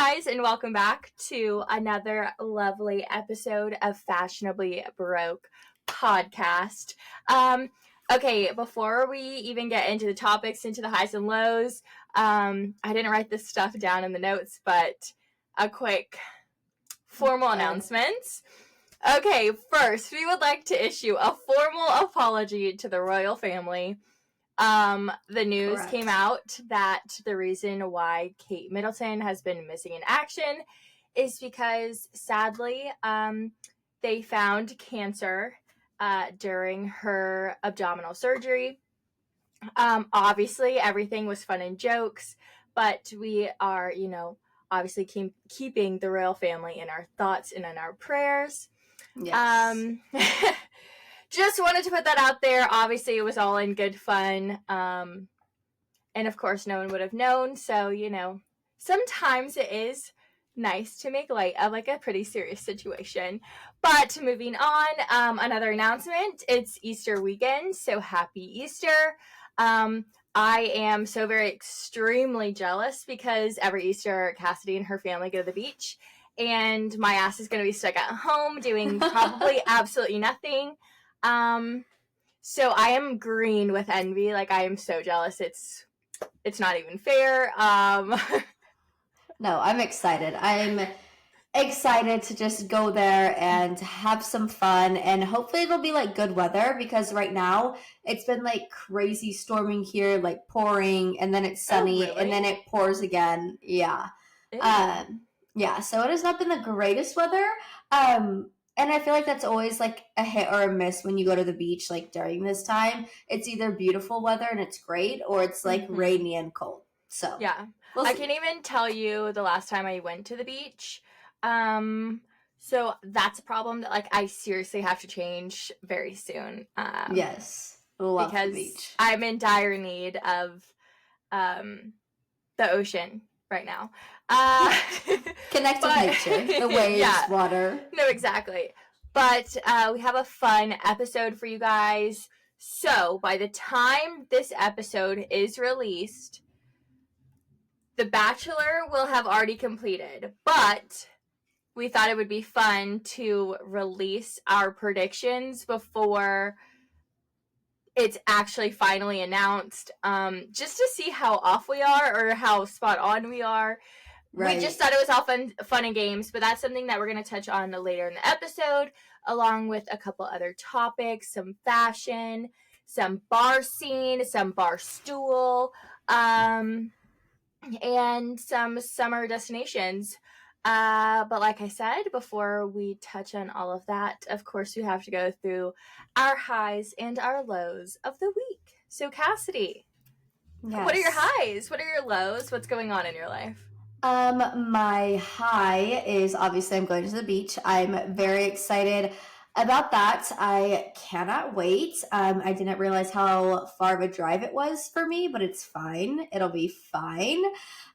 guys, and welcome back to another lovely episode of Fashionably Broke Podcast. Okay, before we even get into the topics, into the highs and lows, I didn't write this stuff down in the notes, but a quick formal announcement. Okay, first, we would like to issue a formal apology to the royal family. The news came out that the reason why Kate Middleton has been missing in action is because, sadly, they found cancer during her abdominal surgery. Obviously, everything was fun and jokes, but we are, obviously keeping the royal family in our thoughts and in our prayers. Yes. Just wanted to put that out there. Obviously, it was all in good fun. And of course, no one would have known. So, sometimes it is nice to make light of like a pretty serious situation. But moving on, another announcement. It's Easter weekend. So happy Easter. I am so very extremely jealous because every Easter, Kassidy and her family go to the beach. And my ass is going to be stuck at home doing probably absolutely nothing. So I am green with envy. Like, I am so jealous. It's not even fair. No, I'm excited. I'm excited to just go there and have some fun, and hopefully it'll be like good weather, because right now it's been like crazy storming here, like pouring, and then it's sunny, really? and then it pours again. Yeah. Yeah, so it has not been the greatest weather. And I feel like that's always like a hit or a miss when you go to the beach, like during this time. It's either beautiful weather and it's great, or it's like rainy and cold. So yeah, we'll I can't even tell you the last time I went to the beach. So that's a problem that like I seriously have to change very soon. Yes, love because the beach. I'm in dire need of the ocean right now. Connect with nature, the waves, water. No, exactly. But we have a fun episode for you guys. So by the time this episode is released, The Bachelor will have already completed. But we thought it would be fun to release our predictions before it's actually finally announced, just to see how off we are or how spot on we are. Right. We just thought it was all fun and games, but that's something that we're going to touch on later in the episode, along with a couple other topics, some fashion, some bar scene, some bar stool, and some summer destinations. But like I said, before we touch on all of that, of course, we have to go through our highs and our lows of the week. So, Kassidy, What are your highs? What are your lows? What's going on in your life? My high is obviously I'm going to the beach. I'm very excited about that. I cannot wait. I didn't realize how far of a drive it was for me, but it's fine. It'll be fine.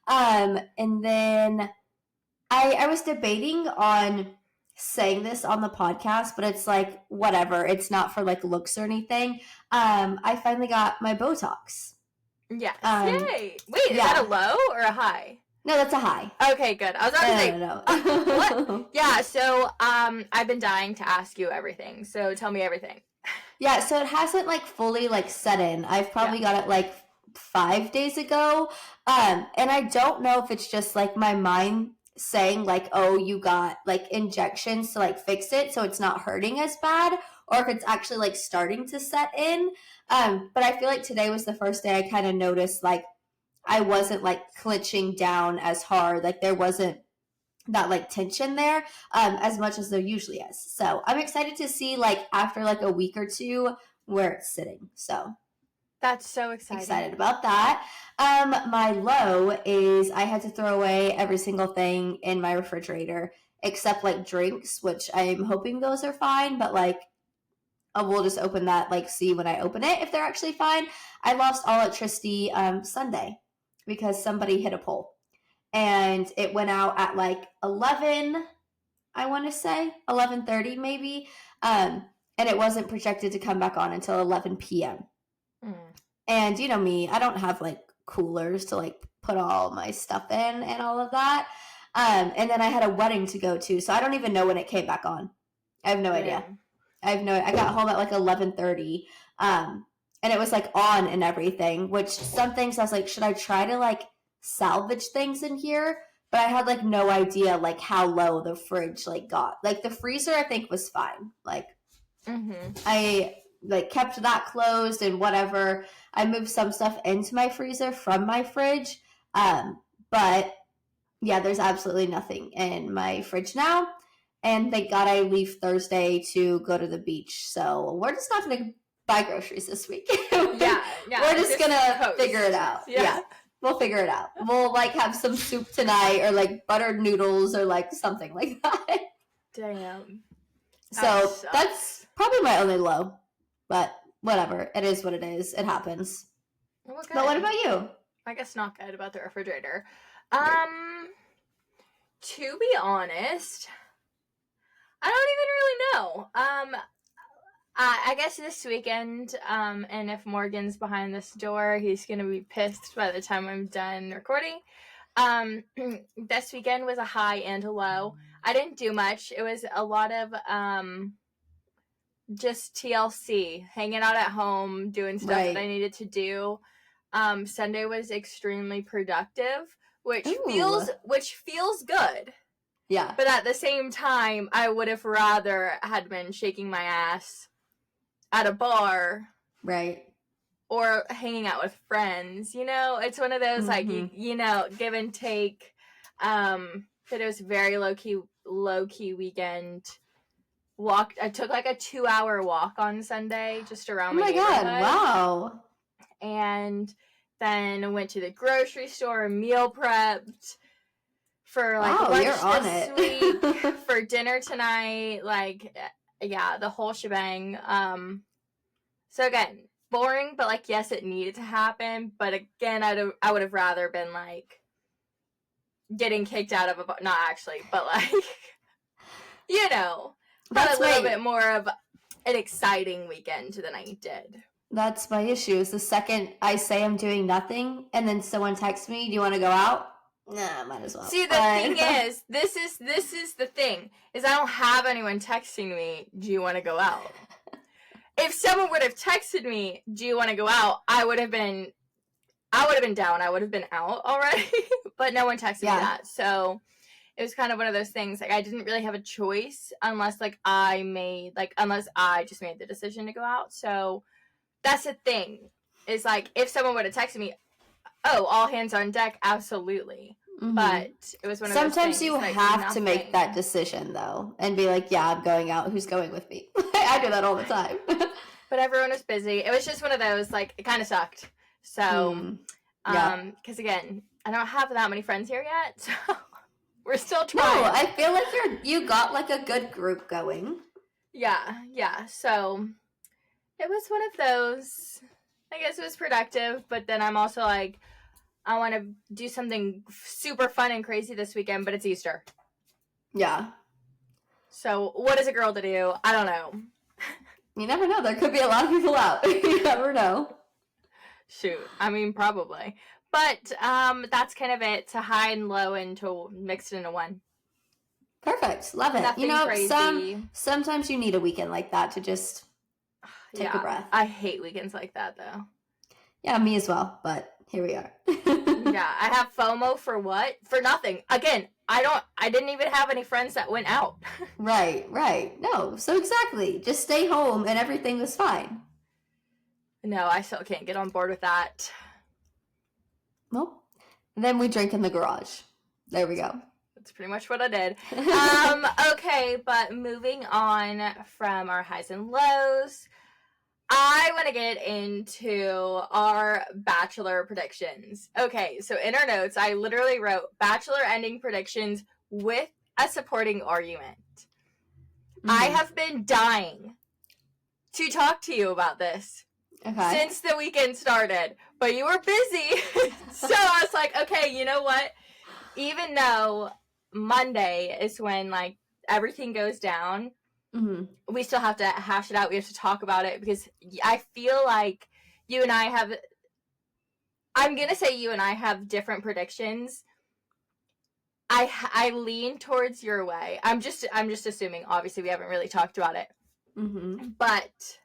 And then I was debating on saying this on the podcast, but it's like, whatever. It's not for like looks or anything. I finally got my Botox. Yes. Yay. Wait, is that a low or a high? No, that's a high. Okay, good. I was about to say, no. What? Yeah, so I've been dying to ask you everything. So tell me everything. Yeah, so it hasn't like fully like set in. I've probably got it like 5 days ago. And I don't know if it's just like my mind saying like, oh, you got like injections to like fix it so it's not hurting as bad, or if it's actually like starting to set in. But I feel like today was the first day I kind of noticed like I wasn't like clenching down as hard. Like there wasn't that like tension there as much as there usually is. So I'm excited to see like after like a week or two where it's sitting. So that's so exciting. Excited about that. My low is I had to throw away every single thing in my refrigerator except like drinks, which I'm hoping those are fine, but like we'll just open that, like see when I open it if they're actually fine. I lost all electricity Sunday because somebody hit a pole. And it went out at like 11, I want to say, 11:30 maybe. And it wasn't projected to come back on until 11 p.m. And you know me, I don't have like coolers to like put all my stuff in and all of that. And then I had a wedding to go to, so I don't even know when it came back on. I have no idea. I got home at like 11:30, and it was like on and everything, which some things I was like, should I try to like salvage things in here? But I had like no idea like how low the fridge like got. Like the freezer I think was fine. Like I like kept that closed and whatever. I moved some stuff into my freezer from my fridge. But yeah, there's absolutely nothing in my fridge now. And thank God I leave Thursday to go to the beach. So we're just not going to buy groceries this week. Yeah. We're just going to figure it out. Yeah. We'll figure it out. We'll like have some soup tonight or like buttered noodles or like something like that. Damn. So that's probably my only low. But whatever. It is what it is. It happens. Well, but what about you? I guess not good about the refrigerator. To be honest, I don't even really know. I guess this weekend, and if Morgan's behind this door, he's gonna be pissed by the time I'm done recording. This weekend was a high and a low. I didn't do much. It was a lot of just TLC, hanging out at home, doing stuff that I needed to do. Sunday was extremely productive, which feels good. Yeah. But at the same time, I would have rather had been shaking my ass at a bar. Right. Or hanging out with friends. You know, it's one of those, like, you know, give and take. But it was very low-key weekend. I took, like, a 2-hour walk on Sunday just around my neighborhood. Oh, my God. Wow. And then went to the grocery store, meal prepped. For like lunch this week, for dinner tonight, like, yeah, the whole shebang. So again, boring, but like, yes, it needed to happen. But again, I would have rather been like getting kicked out of not actually, but like, you know, had a little bit more of an exciting weekend than I did. That's my issue. Is the second I say I'm doing nothing, and then someone texts me, "Do you want to go out?" Nah, might as well. See, the thing is, this is the thing, is I don't have anyone texting me, do you want to go out? If someone would have texted me, do you want to go out, I would have been down. I would have been out already. But no one texted me that. So it was kind of one of those things, like, I didn't really have a choice unless I just made the decision to go out. So that's the thing, is like, if someone would have texted me, oh, all hands on deck, absolutely. But it was one of those things. Sometimes you have to make that decision, though, and be like, yeah, I'm going out. Who's going with me? I do that all the time. But everyone was busy. It was just one of those, like, it kind of sucked. So, because again, I don't have that many friends here yet, so we're still trying. No, I feel like you got, like, a good group going. Yeah. So, it was one of those, I guess it was productive, but then I'm also like, I want to do something super fun and crazy this weekend, but it's Easter. Yeah. So, what is a girl to do? I don't know. You never know. There could be a lot of people out. You never know. Shoot. I mean, probably. But that's kind of it, to high and low and to mixed into one. Perfect. Love it. Nothing crazy. Sometimes you need a weekend like that to just take a breath. I hate weekends like that, though. Yeah, me as well, but here we are. Yeah, I have FOMO for what? For nothing. Again, I didn't even have any friends that went out. Right. No, so exactly. Just stay home and everything was fine. No, I still can't get on board with that. Nope. Then we drink in the garage. There we go. That's pretty much what I did. Okay, but moving on from our highs and lows, I want to get into our Bachelor predictions. Okay, so in our notes, I literally wrote Bachelor ending predictions with a supporting argument. I have been dying to talk to you about this since the weekend started, but you were busy. So I was like, okay, you know what? Even though Monday is when, like, everything goes down, we still have to hash it out. We have to talk about it, because I feel like you and I have different predictions, I lean towards your way. I'm just assuming. Obviously, we haven't really talked about it, but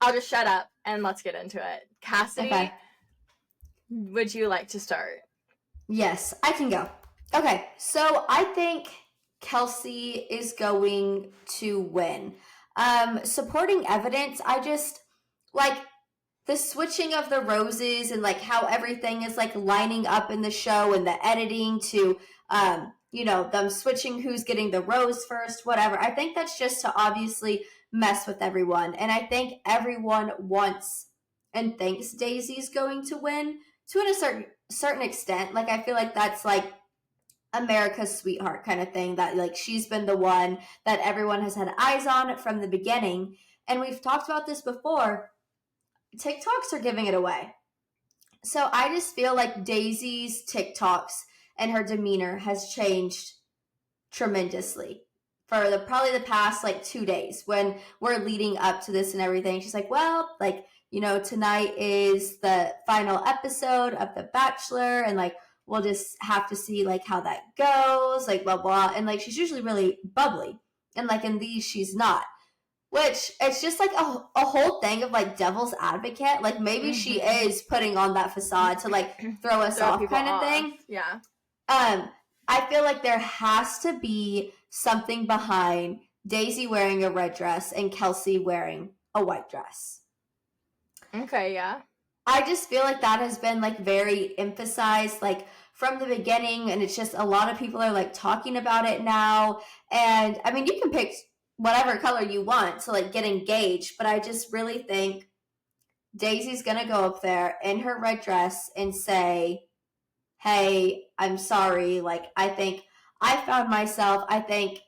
I'll just shut up and let's get into it. Kassidy, Okay. would you like to start? Yes, I can go. Okay, so I think Kelsey is going to win. Supporting evidence, I just like the switching of the roses and like how everything is like lining up in the show and the editing to them switching who's getting the rose first, whatever. I think that's just to obviously mess with everyone. And I think everyone wants and thinks Daisy's going to win to a certain extent. Like I feel like that's like America's sweetheart kind of thing, that like she's been the one that everyone has had eyes on from the beginning. And we've talked about this before. TikToks are giving it away. So I just feel like Daisy's TikToks and her demeanor has changed tremendously for probably the past like 2 days when we're leading up to this and everything. She's like, well, like, tonight is the final episode of The Bachelor, and like we'll just have to see like how that goes, like blah blah. And like she's usually really bubbly, and like in these she's not. Which, it's just like a whole thing of like devil's advocate. Like maybe she is putting on that facade to like throw us off kind of thing. Yeah. I feel like there has to be something behind Daisy wearing a red dress and Kelsey wearing a white dress. Okay, yeah. I just feel like that has been like very emphasized like from the beginning, and it's just a lot of people are like talking about it now. And I mean, you can pick whatever color you want to like get engaged, but I just really think Daisy's gonna go up there in her red dress and say, hey, I'm sorry, like I think I found myself, I think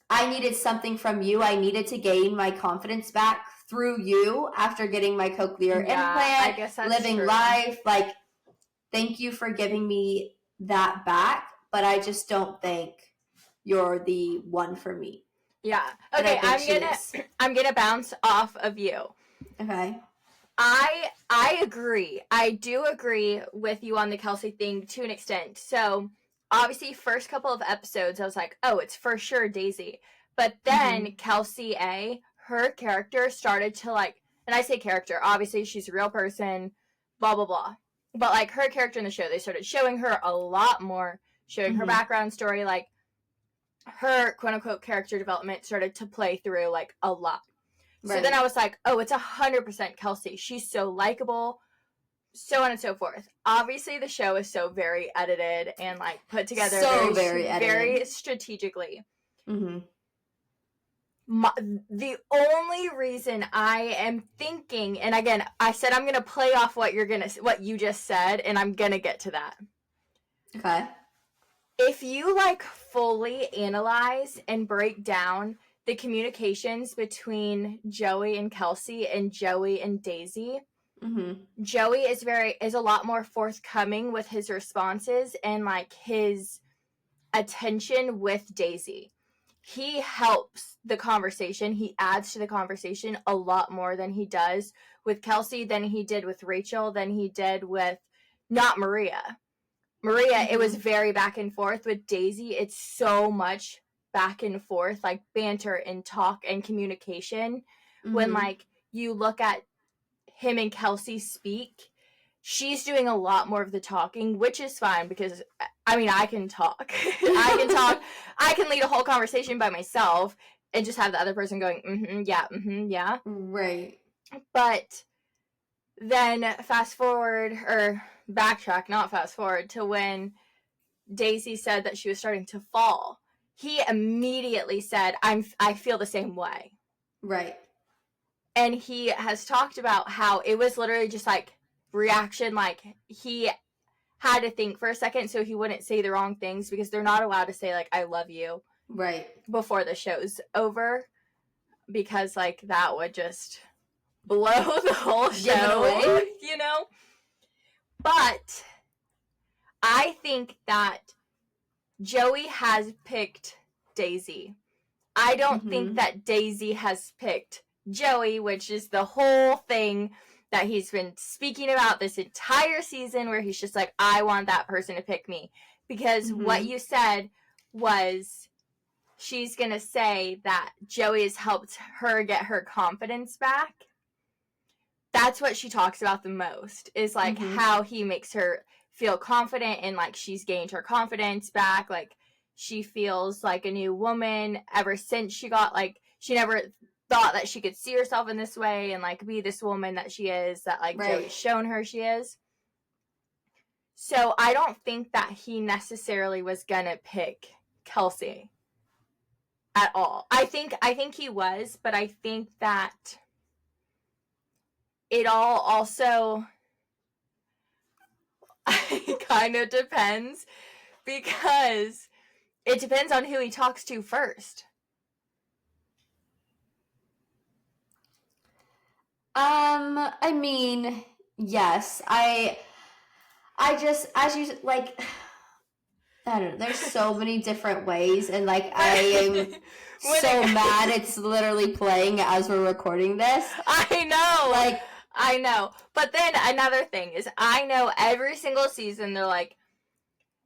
I needed something from you, I needed to gain my confidence back through you after getting my cochlear implant, I guess that's living true. life, like thank you for giving me that back, but I just don't think you're the one for me. Yeah. Okay, I'm gonna bounce off of you. Okay. I agree. I do agree with you on the Kelsey thing to an extent. So obviously first couple of episodes I was like, oh, it's for sure Daisy. But then Kelsey her character started to like, and I say character, obviously she's a real person, blah blah blah. But like her character in the show, they started showing her a lot more, showing her background story, like her quote-unquote character development started to play through like a lot. Right. So then I was like, oh, it's 100% Kelsey. She's so likable, so on and so forth. Obviously the show is so very edited and like put together very strategically. The only reason I am thinking, and again I said I'm gonna play off what you just said, and I'm gonna get to that. Okay. If you like fully analyze and break down the communications between Joey and Kelsey and Joey and Daisy, Joey is a lot more forthcoming with his responses and like his attention with Daisy. He helps the conversation. He adds to the conversation a lot more than he does with Kelsey, than he did with Rachel, than he did with not Maria. It was very back and forth. With Daisy, it's so much back and forth, like banter and talk and communication. When like you look at him and Kelsey speak, she's doing a lot more of the talking, which is fine because I mean I can talk. I can lead a whole conversation by myself and just have the other person going yeah. Right. But then backtrack, not fast forward, to when Daisy said that she was starting to fall. He immediately said, I feel the same way. Right. And he has talked about how it was literally just like reaction, like he had to think for a second so he wouldn't say the wrong things, because they're not allowed to say like I love you before the show's over, because like that would just blow the whole show, you know? But I think that Joey has picked Daisy. I don't think that Daisy has picked Joey, which is the whole thing that he's been speaking about this entire season, where he's just like, I want that person to pick me. Because what you said was she's going to say that Joey has helped her get her confidence back. That's what she talks about the most, is like how he makes her feel confident and like she's gained her confidence back. Like she feels like a new woman ever since she got like, she never thought that she could see herself in this way and like be this woman that she is, that like Joey's shown her she is. So I don't think that he necessarily was gonna pick Kelsey at all. I think he was, but I think that it all also kind of depends, because it depends on who he talks to first. I mean, yes. I just, as you, like, I don't know, there's so many different ways, and, like, I am so mad it's literally playing as we're recording this. I know! Like, I know. But then another thing is, I know every single season they're like,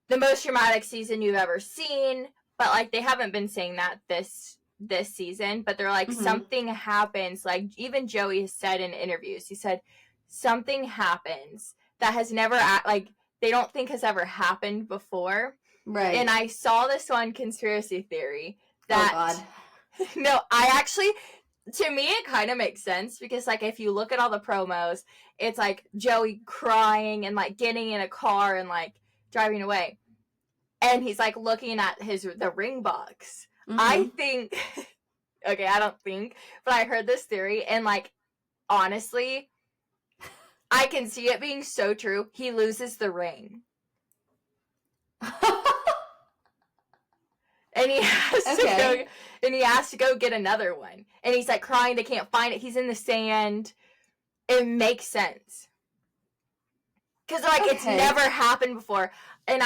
the most dramatic season you've ever seen, but, like, they haven't been saying that this season, but they're like, something happens, like, even Joey has said in interviews, he said, something happens that has never, like, they don't think has ever happened before. Right. And I saw this one conspiracy theory that... Oh, God. No, I actually... To me, it kind of makes sense, because, like, if you look at all the promos, it's, like, Joey crying and, like, getting in a car and, like, driving away. And he's, like, looking at the ring box. I think... Okay, I don't think, but I heard this theory, and, like, honestly, I can see it being so true. He loses the ring. And he has to go get another one. And he's like crying, they can't find it. He's in the sand. It makes sense. Because like it's never happened before. And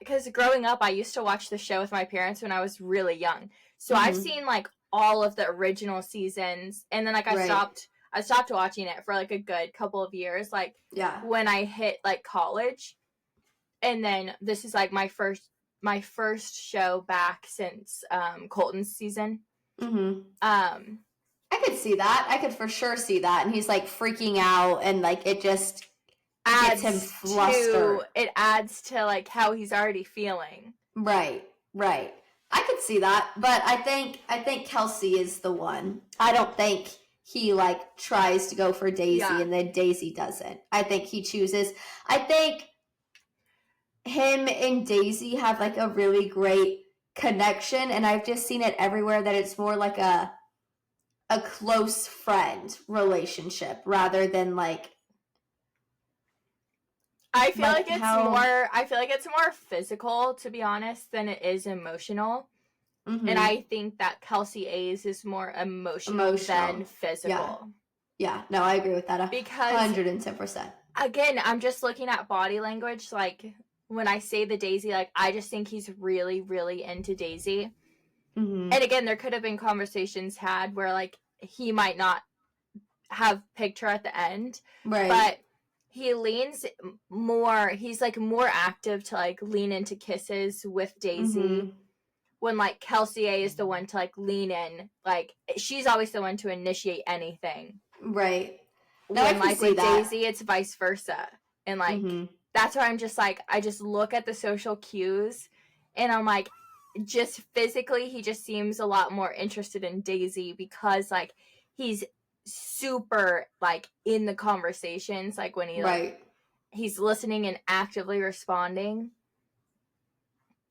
because growing up, I used to watch the show with my parents when I was really young. So I've seen like all of the original seasons. And then like I stopped watching it for like a good couple of years. Like when I hit like college. And then this is like my first show back since Colton's season. I could see that. I could for sure see that. And he's like freaking out, and like it just gets him flustered. It adds to like how he's already feeling. Right. I could see that, but I think Kelsey is the one. I don't think he like tries to go for Daisy and then Daisy doesn't. I think he chooses. I think him and Daisy have like a really great connection, and I've just seen it everywhere that it's more like a close friend relationship rather than like I feel like it's more physical, to be honest, than it is emotional. And I think that Kelsey A's is more emotional than physical. Yeah, no, I agree with that. Because 110%. Again, I'm just looking at body language, like when I say the Daisy, like, I just think he's really, really into Daisy. And again, there could have been conversations had where, like, he might not have picked her at the end. Right. But he leans more, he's, like, more active to, like, lean into kisses with Daisy. When, like, Kelsey A is the one to, like, lean in. Like, she's always the one to initiate anything. Right. No, when, like, with Daisy, it's vice versa. And, like... That's why I'm just like, I just look at the social cues and I'm like, just physically, he just seems a lot more interested in Daisy like he's super like in the conversations, like when he like, he's listening and actively responding.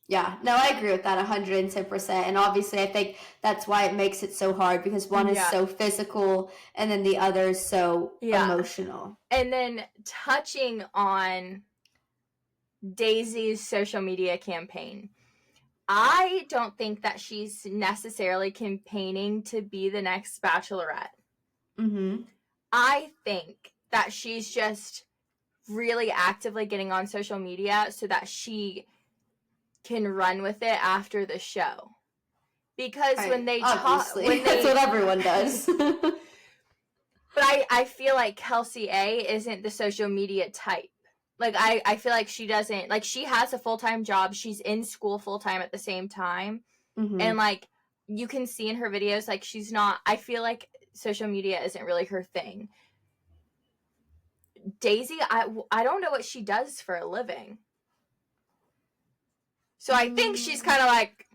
Yeah, no, I agree with that 110%. And obviously, I think that's why it makes it so hard, because one is so physical and then the other is so emotional. And then touching on Daisy's social media campaign, I don't think that she's necessarily campaigning to be the next Bachelorette. I think that she's just really actively getting on social media so that she can run with it after the show. Because when they talk... That's what everyone does. But I feel like Kelsey A isn't the social media type. Like, I feel like she doesn't, like, she has a full-time job. She's in school full-time at the same time. Mm-hmm. And, like, you can see in her videos, like, she's not, I feel like social media isn't really her thing. Daisy, I don't know what she does for a living. So I think she's kind of like,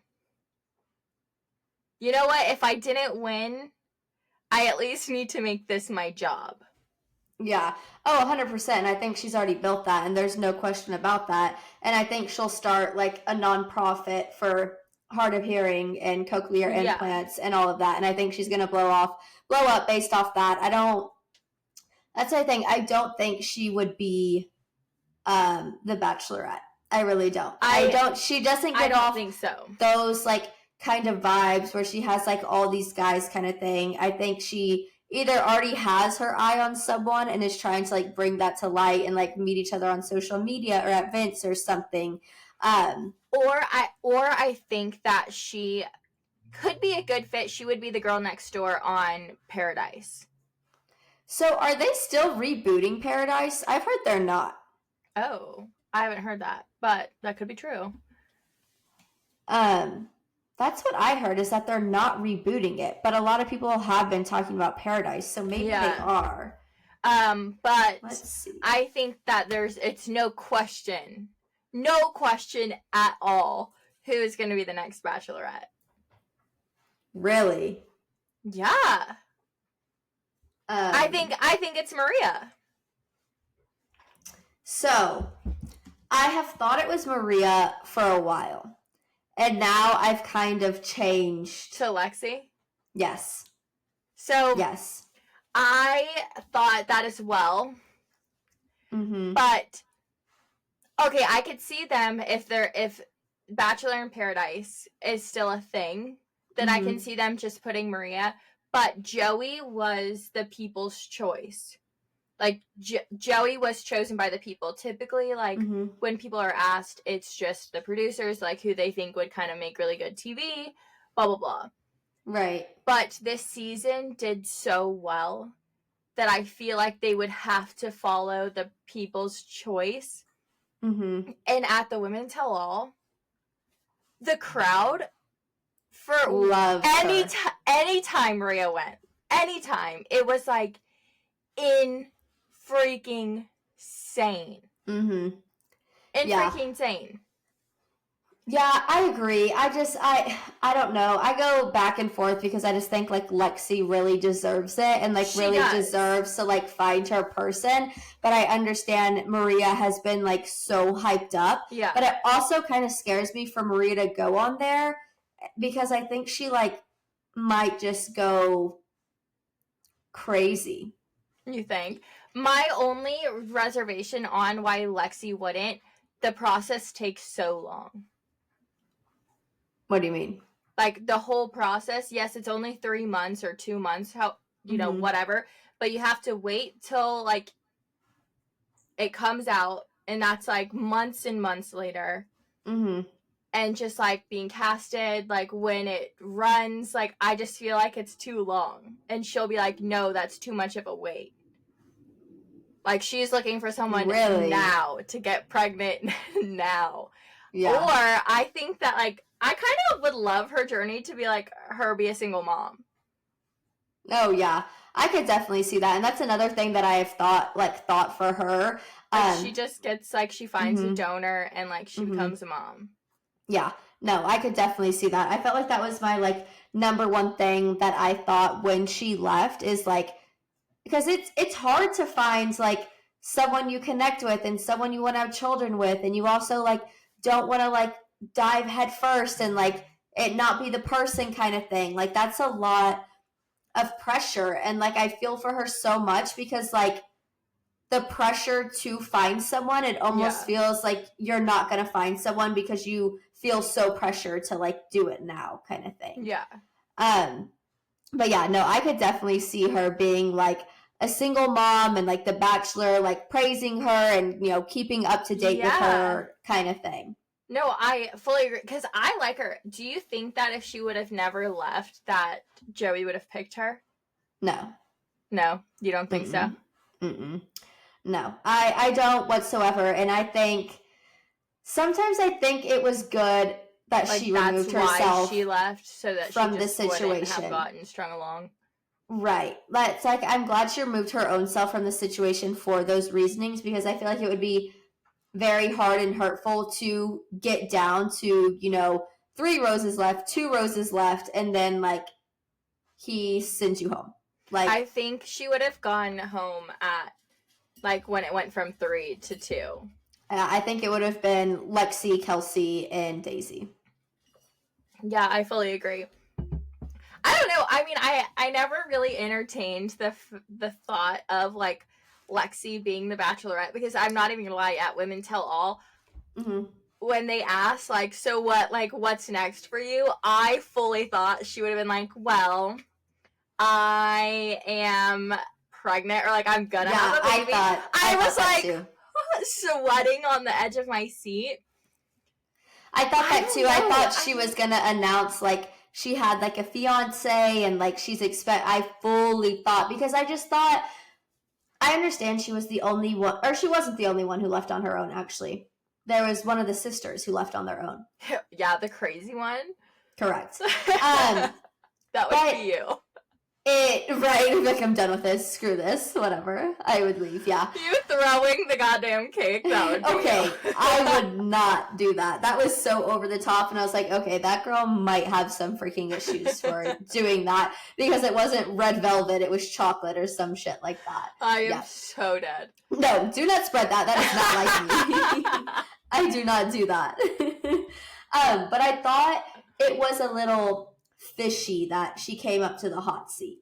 you know what? If I didn't win, I at least need to make this my job. Yeah. Oh, 100%. And I think she's already built that, and there's no question about that. And I think she'll start like a nonprofit for hard of hearing and cochlear implants and all of that. And I think she's going to blow up based off that. That's the thing. I don't think she would be the Bachelorette. I really don't. She doesn't give off think so. Those like kind of vibes where she has like all these guys kind of thing. I think she either already has her eye on someone and is trying to like bring that to light and like meet each other on social media or at events or something. Or I think that she could be a good fit. She would be the girl next door on Paradise. So are they still rebooting Paradise? I've heard they're not. Oh, I haven't heard that, but that could be true. That's what I heard, is that they're not rebooting it, but a lot of people have been talking about Paradise, so maybe they are. But let's see. I think that it's no question at all who is going to be the next Bachelorette. Really? Yeah. I think it's Maria. So, I have thought it was Maria for a while. And now I've kind of changed. To Lexi? Yes. So, yes. I thought that as well. Mm-hmm. But, okay, I could see them if Bachelor in Paradise is still a thing, then I can see them just putting Maria. But Joey was the people's choice. Like, Joey was chosen by the people. Typically, like, when people are asked, it's just the producers, like, who they think would kind of make really good TV, blah, blah, blah. Right. But this season did so well that I feel like they would have to follow the people's choice. Mm-hmm. And at the Women Tell All, the crowd, for anytime Maria went, anytime, it was, like, freaking sane. Mm-hmm. Freaking sane. Yeah, I agree. I don't know. I go back and forth because I just think like Lexi really deserves it and like she really deserves to like find her person. But I understand Maria has been like so hyped up. Yeah. But it also kind of scares me for Maria to go on there because I think she like might just go crazy. You think? My only reservation on why Lexi wouldn't, the process takes so long. What do you mean? Like, the whole process, yes, it's only 3 months or 2 months, know, whatever. But you have to wait till, like, it comes out, and that's, like, months and months later. Mm-hmm. And just, like, being casted, like, when it runs, like, I just feel like it's too long. And she'll be like, no, that's too much of a wait. Like, she's looking for someone now to get pregnant now. Yeah. Or I think that, like, I kind of would love her journey to be, like, her be a single mom. Oh, yeah. I could definitely see that. And that's another thing that I have thought for her. Like, she just gets, like, she finds a donor and, like, she becomes a mom. Yeah. No, I could definitely see that. I felt like that was my, like, number one thing that I thought when she left is, like, because it's hard to find, like, someone you connect with and someone you want to have children with. And you also, like, don't want to, like, dive head first and, like, it not be the person kind of thing. Like, that's a lot of pressure. And, like, I feel for her so much because, like, the pressure to find someone, it almost feels like you're not going to find someone because you feel so pressured to, like, do it now kind of thing. Yeah. But yeah, no, I could definitely see her being like a single mom and like The Bachelor, like praising her and, you know, keeping up to date with her kind of thing. No, I fully agree because I like her. Do you think that if she would have never left that Joey would have picked her? No. No, you don't think so? Mm-mm. No, I don't whatsoever. And I think sometimes it was good that Like, she that's removed why herself she left, so that from she the just wouldn't situation. have gotten strung along. Right. It's like I'm glad she removed her own self from the situation for those reasonings, because I feel like it would be very hard and hurtful to get down to, 3 roses left, 2 roses left, and then like he sends you home. Like, I think she would have gone home at like when it went from 3 to 2. I think it would have been Lexi, Kelsey, and Daisy. Yeah, I fully agree. I don't know. I mean, I never really entertained the thought of like Lexi being the Bachelorette, because I'm not even gonna lie, at Women Tell All, when they asked like, so what, like, what's next for you, I fully thought she would have been like, well, I am pregnant, or like I'm gonna have a baby. I was like too. Sweating on the edge of my seat. I thought that too. I thought she was gonna announce like she had like a fiance and like I fully thought, because I just thought, I understand she was the only one, or she wasn't the only one who left on her own, actually. There was one of the sisters who left on their own. Yeah, the crazy one. Correct. That would be you. Right, like, I'm done with this, screw this, whatever. I would leave, yeah. You throwing the goddamn cake, that would be okay, you. I would not do that. That was so over the top, and I was like, okay, that girl might have some freaking issues for doing that, because it wasn't red velvet, it was chocolate or some shit like that. I am so dead. No, do not spread that. That is not like me. I do not do that. But I thought it was a little fishy that she came up to the hot seat.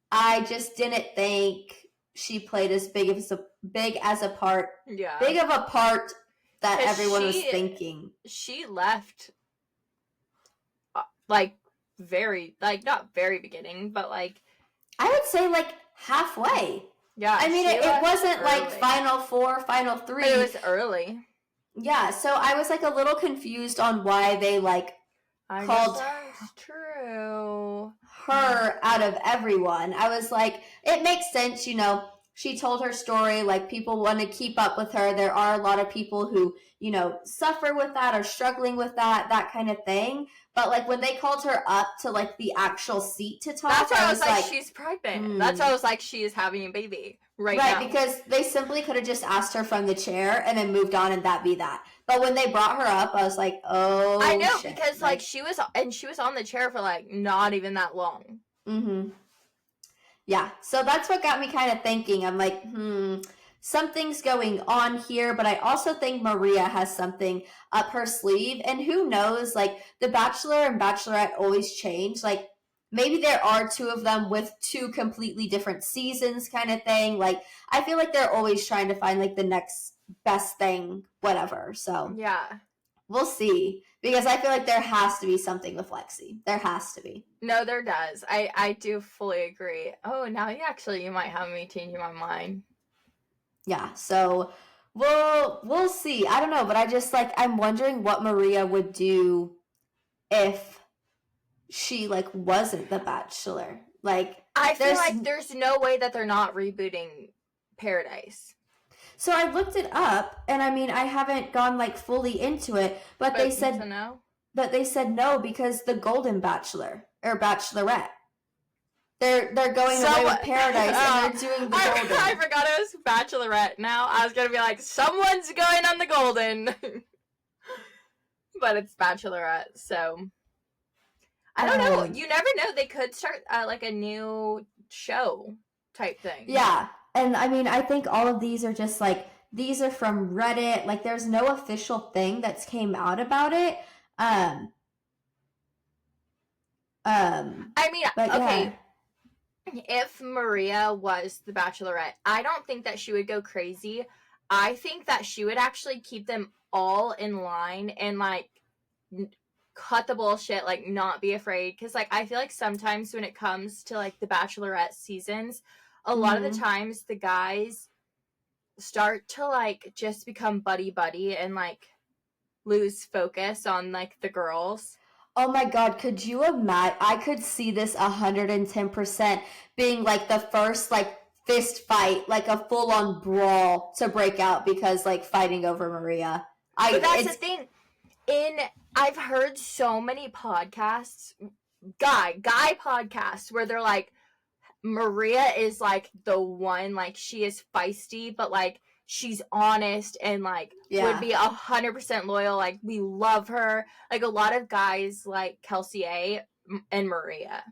I just didn't think she played as big of a part that everyone was thinking. She left like very, like, not very beginning, but like I would say like halfway. Yeah, I mean, it wasn't early. Like Final 4, Final 3. But it was early. Yeah, so I was like a little confused on why they like called her out of everyone. I was like, it makes sense, she told her story, like people want to keep up with her. There are a lot of people who, suffer with that or struggling with that kind of thing. But like when they called her up to like the actual seat to talk, that's why I was like, she's pregnant. That's why I was like, she is having a baby right now. Right, because they simply could have just asked her from the chair and then moved on and that be that. But when they brought her up, I was like, oh, I know, shit. because like she was on the chair for like not even that long. Yeah, so that's what got me kind of thinking. I'm like, something's going on here, but I also think Maria has something up her sleeve, and who knows, like the Bachelor and Bachelorette always change. Like maybe there are 2 of them with 2 completely different seasons kind of thing. Like I feel like they're always trying to find like the next best thing, whatever. So yeah, we'll see, because I feel like there has to be something with Lexi. There has to be. No, there does. I do fully agree. Oh, now you might have me changing my mind. Yeah, so we'll see. I don't know, but I'm wondering what Maria would do if she like wasn't the Bachelor. Like I feel like there's no way that they're not rebooting Paradise. So I looked it up, and I mean I haven't gone like fully into it, but they said no. But they said no, because the Golden Bachelor or Bachelorette, they're going away with Paradise and they're doing the Golden. I forgot it was Bachelorette. Now I was gonna be like, someone's going on the Golden, but it's Bachelorette. So I don't know. You never know. They could start like a new show type thing. Yeah, and I mean I think all of these are just like, these are from Reddit. Like there's no official thing that's came out about it. I mean, okay. Yeah. If Maria was the Bachelorette, I don't think that she would go crazy. I think that she would actually keep them all in line and like cut the bullshit, like not be afraid. Because like I feel like sometimes when it comes to like the Bachelorette seasons, a lot of the times the guys start to like just become buddy and like lose focus on like the girls. Oh my god, could you imagine? I could see this 110% being like the first like fist fight, like a full-on brawl to break out because, like, fighting over Maria. But that's the thing. I've heard so many podcasts, guy podcasts, where they're like, Maria is, like, the one, like, she is feisty, but, like, she's honest and, like, would be 100% loyal. Like, we love her. Like, a lot of guys like Kelsey A and Maria.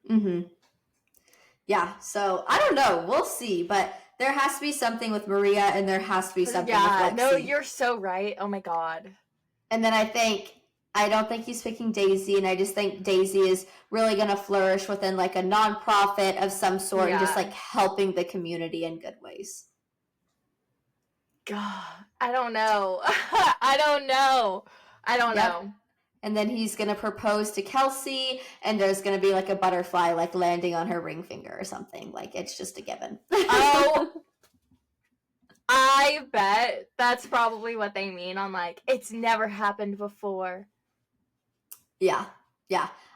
Mm-hmm. Yeah, so I don't know. We'll see, but there has to be something with Maria, and there has to be something with Lexi. No, you're so right. Oh my god. And then I don't think he's picking Daisy, and I just think Daisy is really going to flourish within, like, a nonprofit of some sort and just, like, helping the community in good ways. God, I don't know. I don't know. And then he's going to propose to Kelsey, and there's going to be, like, a butterfly, like, landing on her ring finger or something. Like, it's just a given. Oh, I bet that's probably what they mean on, like, it's never happened before. Yeah.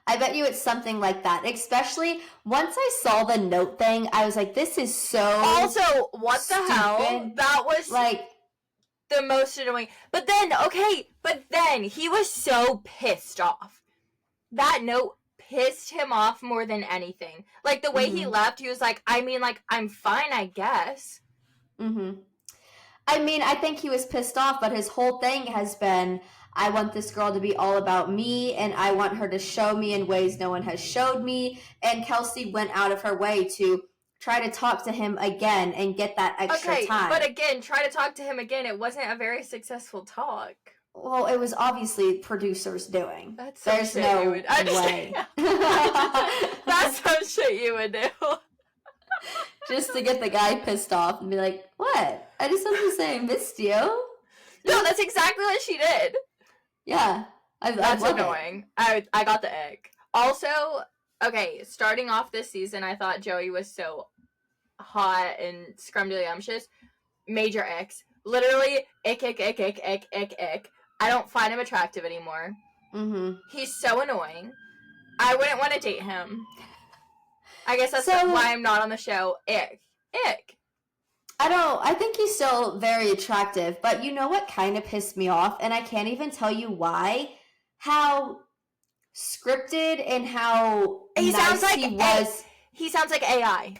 I bet you it's something like that. Especially once I saw the note thing, I was like, this is so Also, what stupid. The hell? That was, like, the most annoying. But then he was so pissed off. That note pissed him off more than anything. Like, the way he left, he was like, I mean, like, I'm fine, I guess. Mm-hmm. I mean, I think he was pissed off, but his whole thing has been, I want this girl to be all about me, and I want her to show me in ways no one has showed me. And Kelsey went out of her way to try to talk to him again and get that extra time. But again, try to talk to him again. It wasn't a very successful talk. Well, it was obviously producers doing. There's no way. That's some shit you would do. Just to get the guy pissed off and be like, what? I just want to say I missed you. No, that's exactly what she did. Yeah. That's annoying. I got the ick. Also, okay, starting off this season, I thought Joey was so hot and scrumdiddlyumptious. Major icks. Literally, ick. I don't find him attractive anymore. Mm-hmm. He's so annoying. I wouldn't want to date him. I guess that's why I'm not on the show. Ick. I think he's still very attractive, but you know what kind of pissed me off, and I can't even tell you why, how scripted and how he nice he was. He sounds like AI.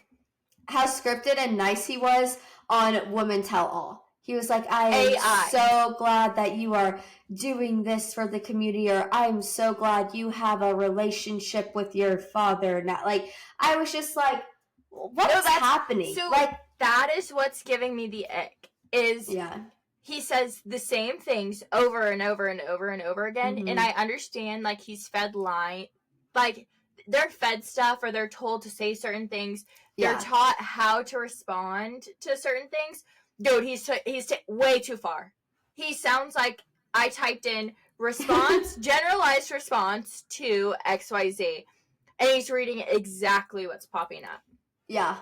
How scripted and nice he was on Women Tell All. He was like, I am so glad that you are doing this for the community, or I'm so glad you have a relationship with your father. Now, like, I was just like, what's happening? So, like, that is what's giving me the ick. He says the same things over and over and over and over again, and I understand, like, he's fed line, like, they're fed stuff, or they're told to say certain things. They're taught how to respond to certain things. Dude, he's way too far. He sounds like I typed in response, generalized response to XYZ, and he's reading exactly what's popping up. Yeah.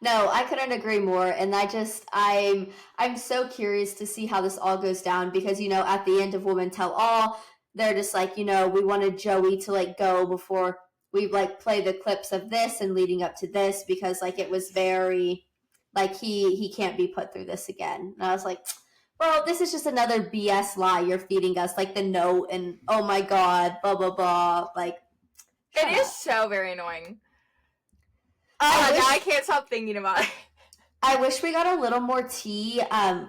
No, I couldn't agree more. And I'm so curious to see how this all goes down because, you know, at the end of Women Tell All, they're just like, you know, we wanted Joey to, like, go before we, like, play the clips of this and leading up to this because, like, it was very, like, he can't be put through this again. And I was like, well, this is just another BS lie you're feeding us, like the note and, oh my God, blah, blah, blah. Like, it is so very annoying. I can't stop thinking about it. I wish we got a little more tea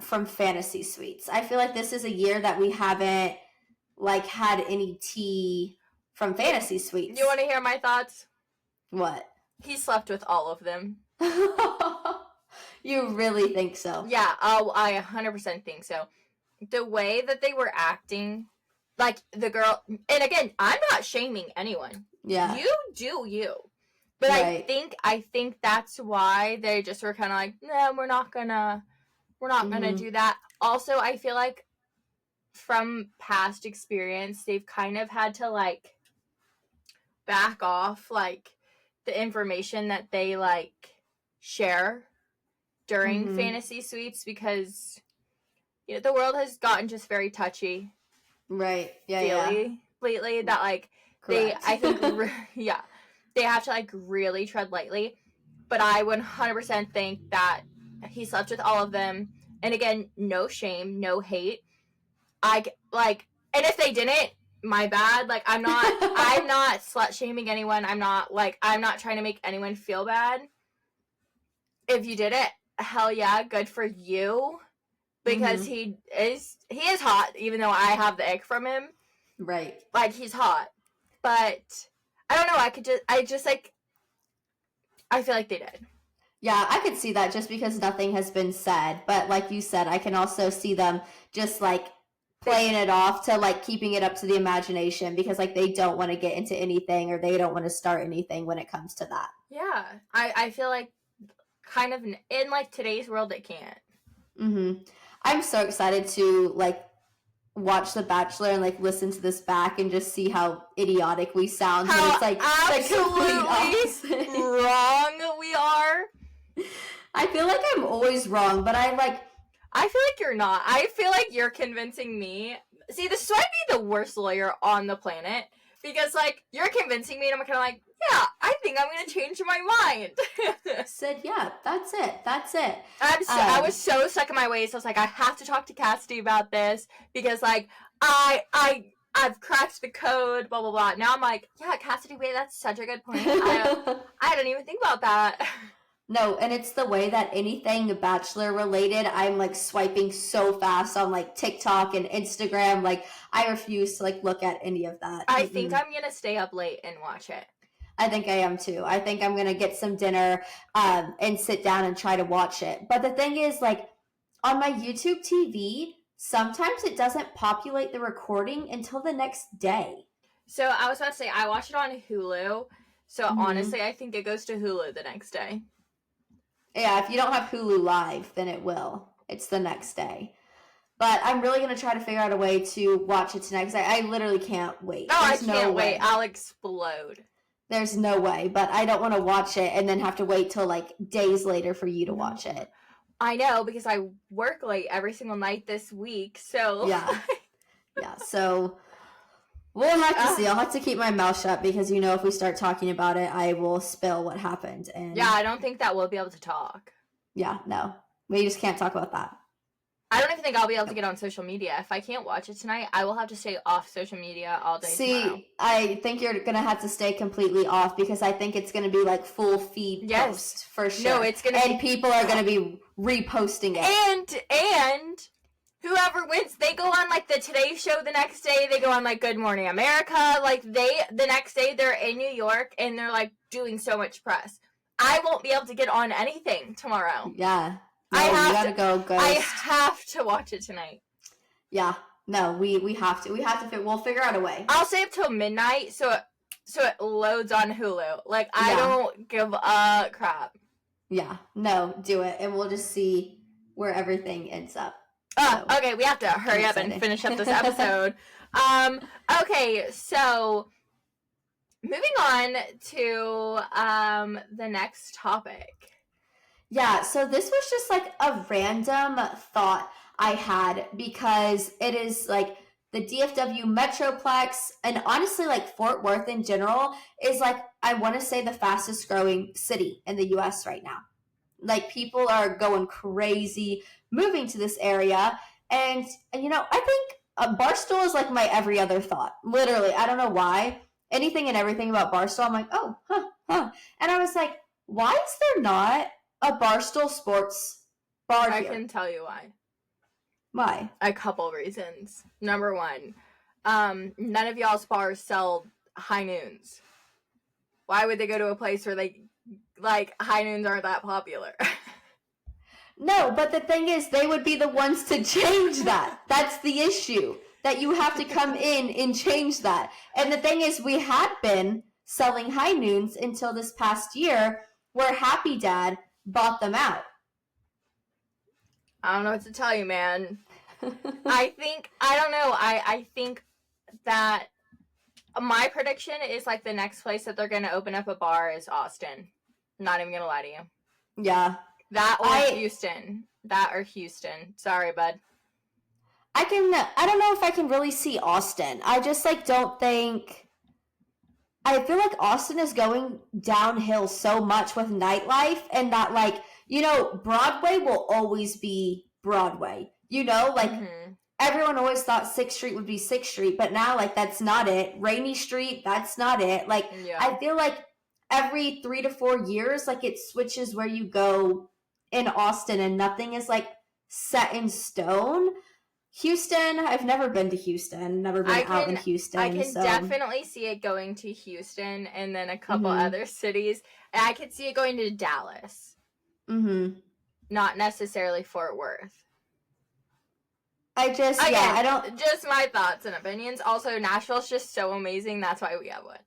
from Fantasy Suites. I feel like this is a year that we haven't, like, had any tea from Fantasy Suites. You want to hear my thoughts? What? He slept with all of them. You really think so? Yeah, I 100% think so. The way that they were acting, like, the girl, and again, I'm not shaming anyone. Yeah. You do you. But right. I think that's why they just were kind of like, no, we're not gonna do that. Also, I feel like from past experience, they've kind of had to, like, back off, like, the information that they, like, share during Fantasy Suites because, you know, the world has gotten just very touchy. Right. Yeah. Lately, that, like, correct. they have to, like, really tread lightly. but I 100% think that he slept with all of them. And again, no shame, no hate. And if they didn't, my bad. Like, I'm not slut shaming anyone. I'm not trying to make anyone feel bad. If you did it, hell yeah, good for you. Because he is hot, even though I have the ick from him. Right. Like, he's hot. But I don't know, I feel like they did. Yeah, I could see that just because nothing has been said. But like you said, I can also see them just like playing it off to like keeping it up to the imagination because like they don't want to get into anything or they don't want to start anything when it comes to that. Yeah, I feel like kind of in like today's world it can't. I'm so excited to like watch The Bachelor and like listen to this back and just see how idiotic we sound. How it's like absolutely wrong we are. I feel like I'm always wrong, but I feel like you're not. I feel like you're convincing me. See, this might be the worst lawyer on the planet because like you're convincing me and I'm kind of like, yeah, I think I'm going to change my mind. Said, yeah, that's it. I was so stuck in my ways. I was like, I have to talk to Kassidy about this because like I've cracked the code, blah blah blah. Now I'm like, yeah, Kassidy, wait, that's such a good point. I didn't even think about that. No, and it's the way that anything Bachelor related, I'm like swiping so fast on like TikTok and Instagram. Like I refuse to like look at any of that. I think I'm gonna stay up late and watch it. I think I am too. I think I'm gonna get some dinner and sit down and try to watch it. But the thing is, like on my YouTube TV, sometimes it doesn't populate the recording until the next day. So I was about to say I watched it on Hulu. So honestly, I think it goes to Hulu the next day. Yeah, if you don't have Hulu Live, then it will. It's the next day. But I'm really going to try to figure out a way to watch it tonight because I literally can't wait. Oh, I can't wait. I'll explode. There's no way. But I don't want to watch it and then have to wait till like days later for you to watch it. I know because I work late every single night this week. So yeah. Yeah, so we'll have to see. I'll have to keep my mouth shut because, you know, if we start talking about it, I will spill what happened. And yeah, I don't think that we'll be able to talk. Yeah, no. We just can't talk about that. I don't even think I'll be able to get on social media. If I can't watch it tonight, I will have to stay off social media all day tomorrow. I think you're going to have to stay completely off because I think it's going to be like full feed post for sure. No, it's going to be... And people are going to be reposting it. And whoever wins, they go on like the Today Show the next day. They go on like Good Morning America. Like the next day they're in New York and they're like doing so much press. I won't be able to get on anything tomorrow. Yeah. No, you gotta go ghost. I have to watch it tonight. Yeah. No, we have to. We'll figure out a way. I'll stay up till midnight so it loads on Hulu. Like I don't give a crap. Yeah. No, do it and we'll just see where everything ends up. Okay, we have to hurry up and finish up this episode. Okay, so moving on to the next topic. Yeah, so this was just like a random thought I had because it is like the DFW Metroplex and honestly like Fort Worth in general is like, I want to say the fastest growing city in the US right now. Like people are going crazy moving to this area. And you know, I think Barstool is like my every other thought. Literally, I don't know why. Anything and everything about Barstool, I'm like, oh, huh. And I was like, why is there not a Barstool Sports bar here? I can tell you why. Why? A couple reasons. Number one, none of y'all's bars sell high noons. Why would they go to a place where high noons aren't that popular? No, but the thing is, they would be the ones to change that. That's the issue. That you have to come in and change that. And the thing is, we had been selling high noons until this past year where Happy Dad bought them out. I don't know what to tell you, man. I think that my prediction is like the next place that they're going to open up a bar is Austin. Not even going to lie to you. Yeah. That or Houston. Sorry, bud. I don't know if I can really see Austin. I just like don't think I feel like Austin is going downhill so much with nightlife, and that, like, you know, Broadway will always be Broadway. You know, like, everyone always thought 6th Street would be 6th Street, but now, like, that's not it. Rainy Street, that's not it. Like, I feel like every 3 to 4 years, like, it switches where you go in Austin, and nothing is, like, set in stone. Houston, I've never been to Houston, never been out in Houston. I can definitely see it going to Houston and then a couple other cities. And I could see it going to Dallas. Not necessarily Fort Worth. I don't... Just my thoughts and opinions. Also, Nashville's just so amazing. That's why we have one.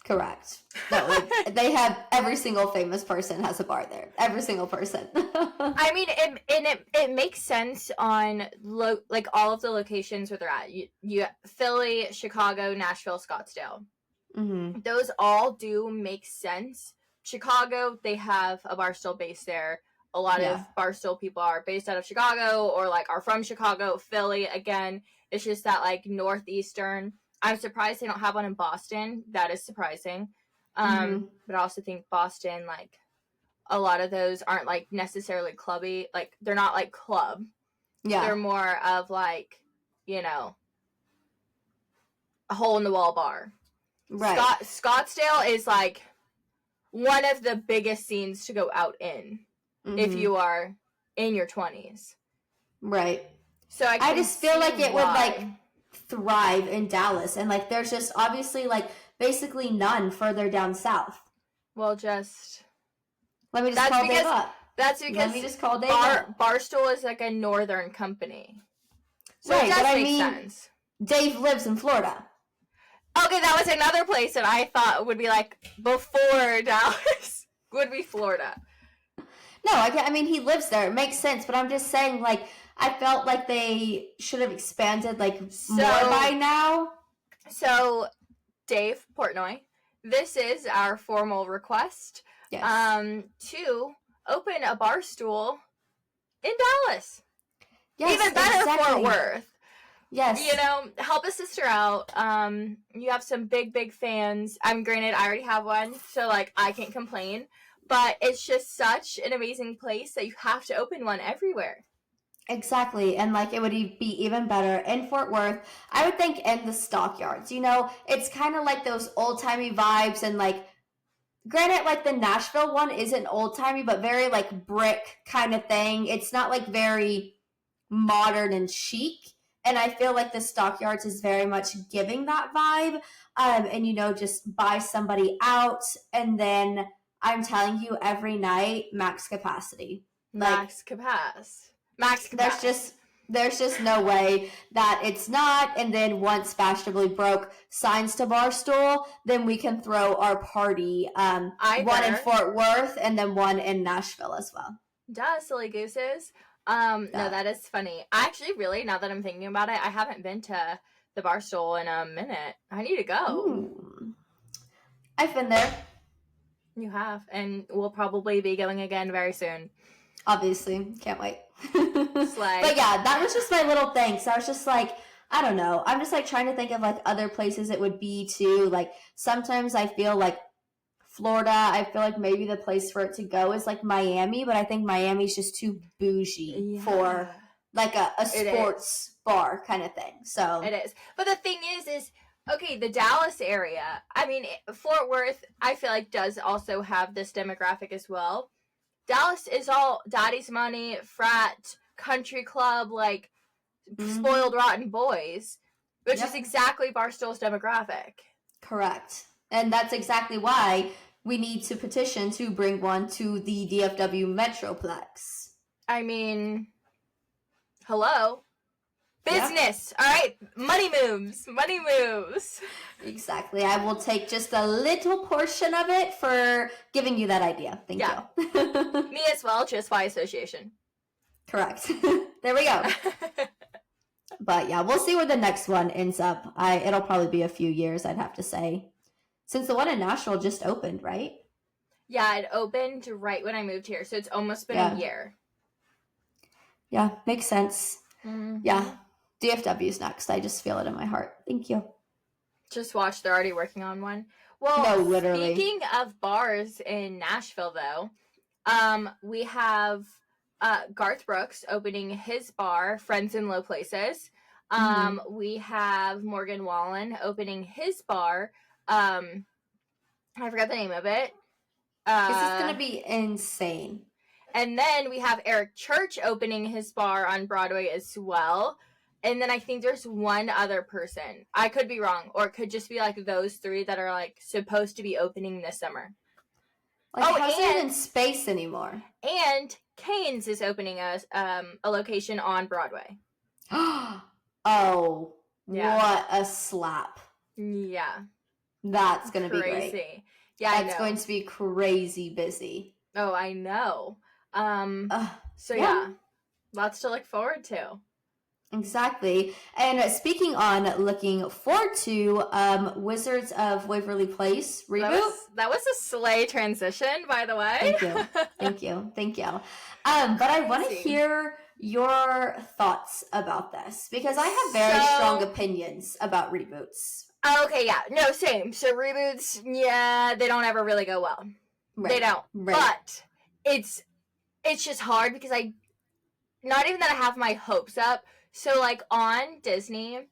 Correct. No, like, they have every single famous person has a bar there. Every single person. I mean, it makes sense on like all of the locations where they're at. You Philly, Chicago, Nashville, Scottsdale. Those all do make sense. Chicago, they have a Barstool base there. A lot of Barstool people are based out of Chicago or like are from Chicago. Philly, again, it's just that like northeastern. I'm surprised they don't have one in Boston. That is surprising. But I also think Boston, like, a lot of those aren't, like, necessarily clubby. Like, they're not, like, club. Yeah. They're more of, like, you know, a hole-in-the-wall bar. Right. Scottsdale is, like, one of the biggest scenes to go out in if you are in your 20s. Right. So I just feel like it would, like, thrive in Dallas, and like there's just obviously like basically none further down south. Well, just let me just call Dave up. That's because let me just call Dave up. Barstool is like a northern company, so right? It does but make I mean, sense. Dave lives in Florida. Okay, that was another place that I thought would be like before Dallas would be Florida. No, I mean he lives there. It makes sense, but I'm just saying like. I felt like they should have expanded, like, more by now. So, Dave Portnoy, this is our formal request to open a bar stool in Dallas. Yes, even better, exactly. Fort Worth. Yes. You know, help a sister out. You have some big fans. Granted, I already have one, so, like, I can't complain. But it's just such an amazing place that you have to open one everywhere. Exactly, and like it would be even better in Fort Worth. I would think in the stockyards. You know, it's kind of like those old-timey vibes, and like, granted, like the Nashville one isn't old-timey, but very like brick kind of thing. It's not like very modern and chic, and I feel like the stockyards is very much giving that vibe. And you know, just buy somebody out, and then I'm telling you, every night max capacity. Max capacity. There's just no way that it's not. And then once Fashionably Broke signs to Barstool, then we can throw our party. One in Fort Worth and then one in Nashville as well. Duh, silly gooses. No, that is funny. Actually, really, now that I'm thinking about it, I haven't been to the Barstool in a minute. I need to go. Ooh. I've been there. You have, and we'll probably be going again very soon. Obviously, can't wait. But yeah, that was just my little thing. So I was just like, I don't know. I'm just like trying to think of like other places it would be too. Like sometimes I feel like Florida, I feel like maybe the place for it to go is like Miami, but I think Miami's just too bougie for like a sports bar kind of thing. So it is. But the thing is okay, the Dallas area, I mean, Fort Worth, I feel like does also have this demographic as well. Dallas is all daddy's money, frat, country club, like spoiled rotten boys, which is exactly Barstool's demographic. Correct. And that's exactly why we need to petition to bring one to the DFW Metroplex. I mean, hello? Business, all right? Money moves. Exactly. I will take just a little portion of it for giving you that idea. Thank you. Me as well, just by association. Correct. There we go. But yeah, we'll see where the next one ends up. It'll probably be a few years, I'd have to say. Since the one in Nashville just opened, right? Yeah, it opened right when I moved here, so it's almost been a year. Yeah, makes sense. Yeah. DFW's next. I just feel it in my heart. Thank you. Just watch, they're already working on one. Well, No, literally. Speaking of bars in Nashville, though, we have Garth Brooks opening his bar, Friends in Low Places. We have Morgan Wallen opening his bar. I forgot the name of it. This is going to be insane. And then we have Eric Church opening his bar on Broadway as well. And then I think there's one other person. I could be wrong. Or it could just be like those three that are like supposed to be opening this summer. Like, how's there even space anymore? And Canes is opening a location on Broadway. Oh, yeah. What a slap. Yeah. That's going to be great. Yeah, that's going to be crazy busy. Oh, I know. So yeah, lots to look forward to. Exactly. And speaking on looking forward to, Wizards of Waverly Place reboot. That was a slay transition, by the way. Thank you. But I want to hear your thoughts about this because I have very strong opinions about reboots. Okay, yeah. No, same. So reboots, yeah, they don't ever really go well. Right. They don't. Right. But it's just hard because not even that I have my hopes up. So, like, on Disney,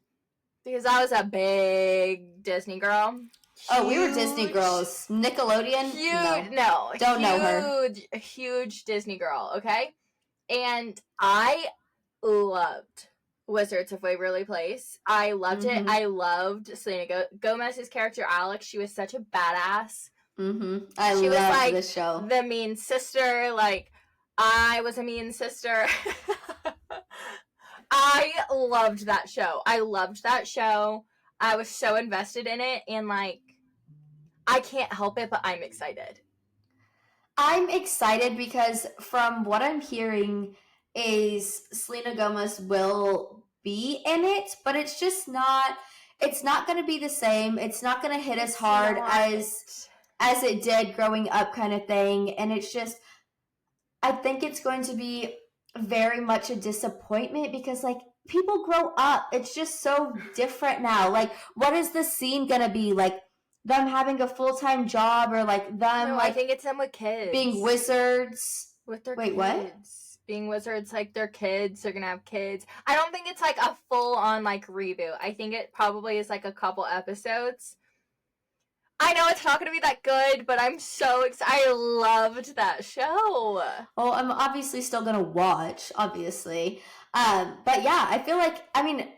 because I was a big Disney girl. Oh, we were Disney girls. Nickelodeon? No. Don't know her. Huge Disney girl, okay? And I loved Wizards of Waverly Place. I loved it. I loved Selena Gomez's character, Alex. She was such a badass. I she loved was like the show. The mean sister. Like, I was a mean sister. I loved that show. I was so invested in it, and like, I can't help it, but I'm excited. I'm excited because from what I'm hearing is Selena Gomez will be in it, but it's just not, it's not going to be the same. It's not going to hit as hard as it did growing up kind of thing. And it's just, I think it's going to be very much a disappointment because like people grow up. It's just so different now. Like, what is the scene going to be? Like, them having a full-time job or like them like I think it's them with kids being wizards with their kids. What being wizards, like their kids are gonna have kids. I don't think it's like a full-on like reboot. I think it probably is like a couple episodes. I know it's not gonna be that good, but I'm so excited. I loved that show. Well, I'm obviously still gonna watch, obviously, but yeah, I feel like, I mean,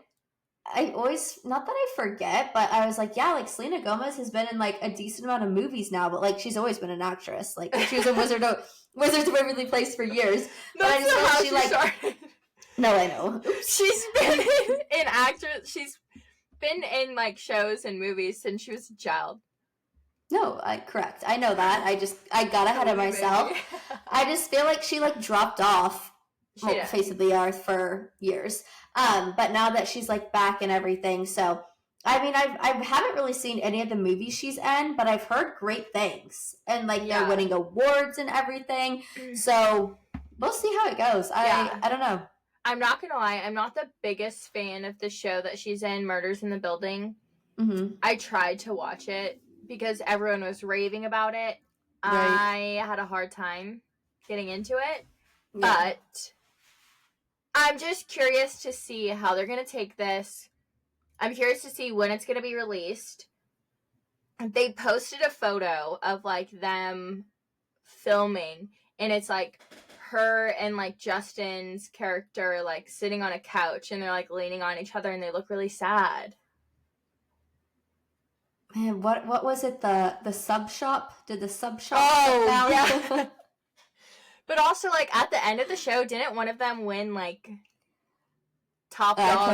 I always, not that I forget, but I was like, yeah, like Selena Gomez has been in like a decent amount of movies now, but like she's always been an actress. Like she was in Wizards of Waverly Place for years. That's not how she started. No, I know. She's been in actress. She's been in like shows and movies since she was a child. No, correct. I know that. I got ahead of myself. I just feel like she like dropped off the face of the earth for years. But now that she's like back and everything, so I mean, I haven't really seen any of the movies she's in, but I've heard great things, and like they're winning awards and everything. So we'll see how it goes. I don't know. I'm not gonna lie, I'm not the biggest fan of the show that she's in, Murders in the Building. I tried to watch it because everyone was raving about it. Right. I had a hard time getting into it, but I'm just curious to see how they're going to take this. I'm curious to see when it's going to be released. They posted a photo of, like, them filming, and it's, like, her and, like, Justin's character, like, sitting on a couch, and they're, like, leaning on each other, and they look really sad. Man, what was it? The sub shop? Did the sub shop? Oh, yeah. But also, like, at the end of the show, didn't one of them win, like, top dog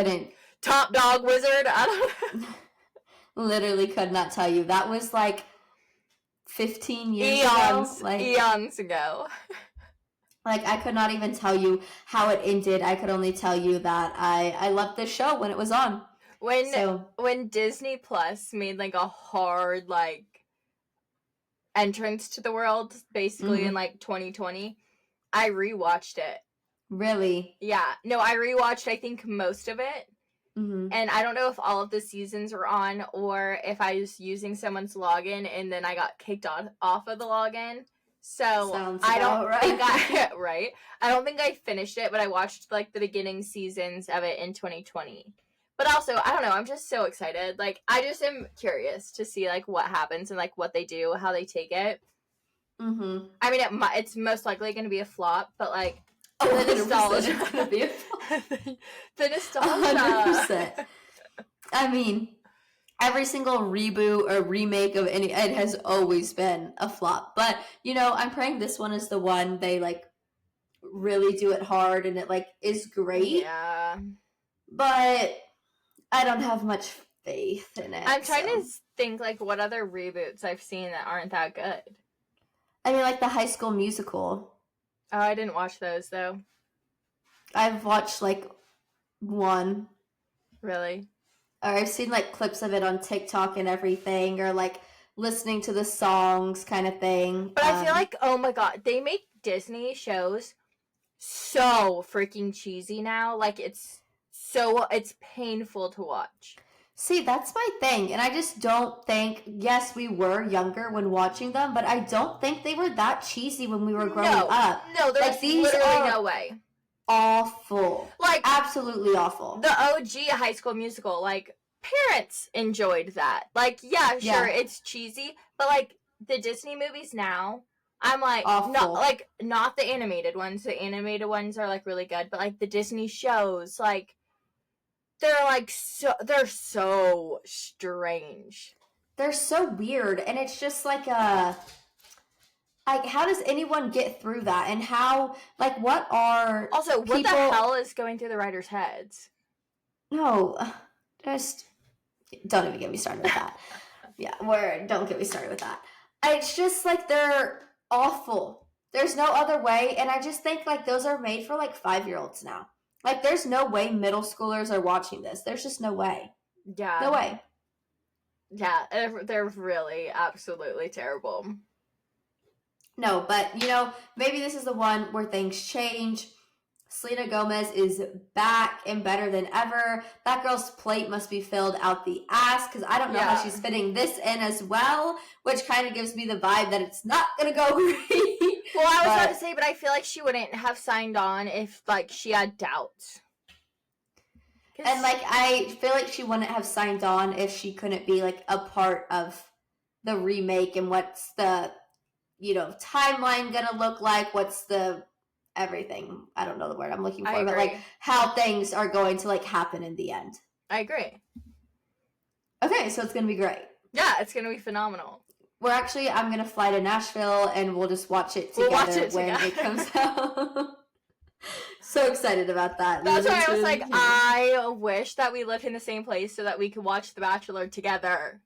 wizard? I don't know. Literally could not tell you. That was, like, 15 years ago. Like, eons ago. Like, I could not even tell you how it ended. I could only tell you that I loved this show when it was on. When Disney Plus made, like, a hard, like, entrance to the world, basically, in, like, 2020, I rewatched it. Really? Yeah. No, I rewatched, I think, most of it. Mm-hmm. And I don't know if all of the seasons are on or if I was using someone's login and then I got kicked off of the login. So Sounds I don't about think right. right. I don't think I finished it, but I watched like the beginning seasons of it in 2020. But also, I don't know, I'm just so excited. Like, I just am curious to see like what happens and like what they do, how they take it. Mm-hmm. I mean, it's most likely going to be a flop, but like Oh, the 100% nostalgia. it's gonna be a flop. The nostalgia. 100%. I mean, every single reboot or remake of any, it has always been a flop. But, you know, I'm praying this one is the one they, like, really do it hard and it, like, is great. Yeah. But I don't have much faith in it. I'm trying to think, like, what other reboots I've seen that aren't that good. I mean, like, the High School Musical. Oh, I didn't watch those, though. I've watched, like, one. Really? Or I've seen, like, clips of it on TikTok and everything, or, like, listening to the songs kind of thing. But I feel like, oh my god, they make Disney shows so freaking cheesy now. Like, it's painful to watch. See, that's my thing. And I just don't think, yes, we were younger when watching them, but I don't think they were that cheesy when we were growing up. No, there's like, these literally are no way. Awful. Like, absolutely awful. The OG High School Musical, like, parents enjoyed that. Like, yeah, sure, it's cheesy, but, like, the Disney movies now, I'm like, awful. not the animated ones. The animated ones are, like, really good, but, like, the Disney shows, like, they're so strange. They're so weird, and it's just like how does anyone get through that? And how, like, what are also what the hell is going through the writers' heads? No, just don't even get me started with that. Don't get me started with that. It's just like they're awful. There's no other way, and I just think like those are made for like 5-year-olds now. Like, there's no way middle schoolers are watching this. There's just no way. Yeah. No way. Yeah, they're really absolutely terrible. No, but, you know, maybe this is the one where things change. Selena Gomez is back and better than ever. That girl's plate must be filled out the ass, because I don't know how she's fitting this in as well, which kind of gives me the vibe that it's not going to go great. Well, I was about to say, but I feel like she wouldn't have signed on if, like, she had doubts. And, like, I feel like she wouldn't have signed on if she couldn't be, like, a part of the remake and what's the, you know, timeline gonna look like, what's the everything. I don't know the word I'm looking for, but, like, how things are going to, like, happen in the end. I agree. Okay, so it's gonna be great. Yeah, it's gonna be phenomenal. I'm gonna fly to Nashville and we'll just watch it together when it comes out. So excited about that. That's why I was like, I wish that we lived in the same place so that we could watch The Bachelor together.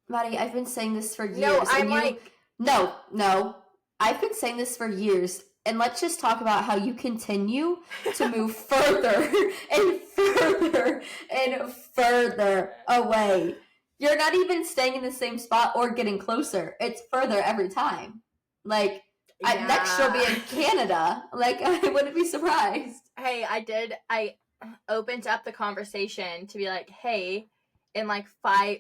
Maddie, I've been saying this for years. No, I'm like... No. I've been saying this for years. And let's just talk about how you continue to move further and further and further away. You're not even staying in the same spot or getting closer. It's further every time. Like, next you'll be in Canada. Like, I wouldn't be surprised. Hey, I opened up the conversation to be like, hey, in like 5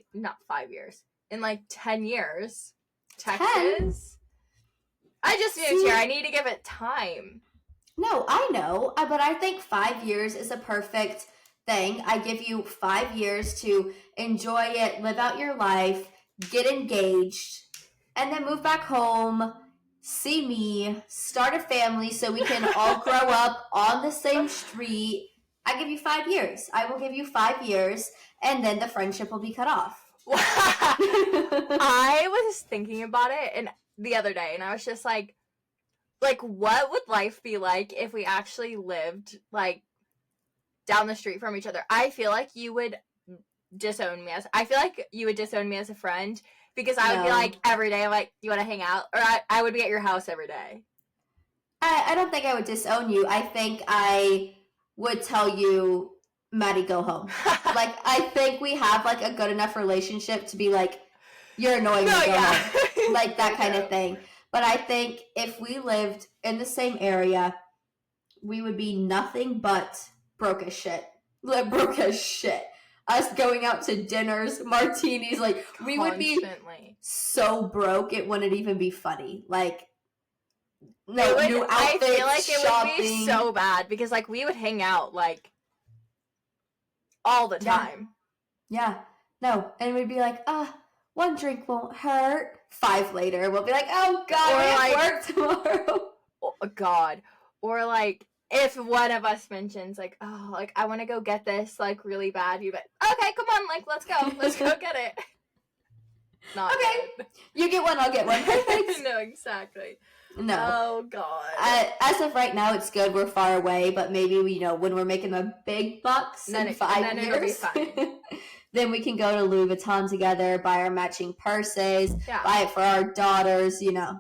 years, in like 10 years, Texas. 10? I just moved here. I need to give it time. No, I know. But I think 5 years is a perfect thing. I give you 5 years to enjoy it, live out your life, get engaged, and then move back home, see me, start a family so we can all grow up on the same street. I give you 5 years. I will give you 5 years, and then the friendship will be cut off. I was thinking about it and the other day, and I was just like, what would life be like if we actually lived, like, down the street from each other? I feel like you would disown me as a friend, because I would be like, every day, I'm like, you want to hang out? Or I would be at your house every day. I don't think I would disown you. I think I would tell you, Maddie, go home. Like, I think we have, like, a good enough relationship to be like, you're annoying me, go home. Like, that kind of thing. But I think if we lived in the same area, we would be nothing but broke as shit. like broke as shit. Us going out to dinners, martinis, like we would be so broke it wouldn't even be funny. Like no new outfits, I feel like it shopping. Would be so bad because like we would hang out like all the time. Yeah. No, and we'd be like, one drink won't hurt. 5 later, we'll be like, oh God, we have work tomorrow. Oh God. Or like if one of us mentions like, oh, like I want to go get this like really bad, you'd be like, okay, come on, like let's go get it. Not okay. Good. You get one, I'll get one. No, exactly. No. Oh God. As of right now, it's good. We're far away, but maybe we when we're making the big bucks in 5 years, it'll be fine. Then we can go to Louis Vuitton together, buy our matching purses, buy it for our daughters. Yeah.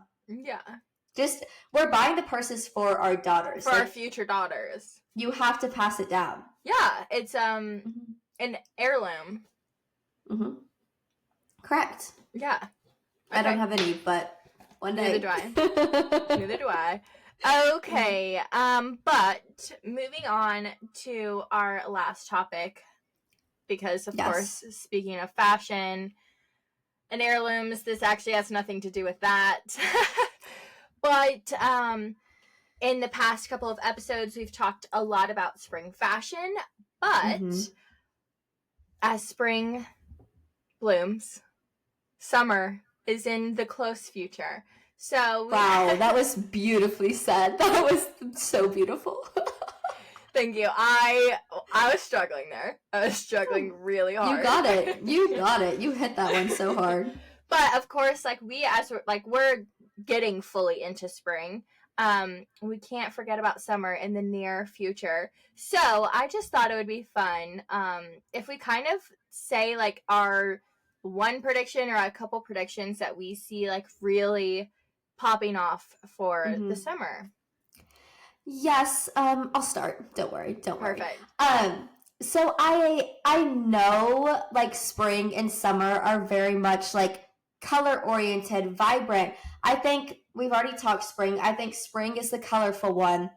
Just we're buying the purses for our daughters, for our future daughters. You have to pass it down. Yeah, it's an heirloom. Mm-hmm. Correct. Yeah. Okay. I don't have any, but. One day. Neither do I. Neither do I. Okay. But moving on to our last topic, because of course, speaking of fashion and heirlooms, this actually has nothing to do with that. But in the past couple of episodes, we've talked a lot about spring fashion, but as spring blooms, summer is in the close future. So wow, that was beautifully said. That was so beautiful. Thank you. I was struggling there. I was struggling really hard. You got it. You hit that one so hard. But of course, like we're getting fully into spring. We can't forget about summer in the near future. So I just thought it would be fun if we kind of say like our one prediction or a couple predictions that we see like really popping off for the summer. Yes, I'll start. Don't worry. Perfect. So I know like spring and summer are very much like color oriented, vibrant. I think we've already talked spring. I think spring is the colorful one.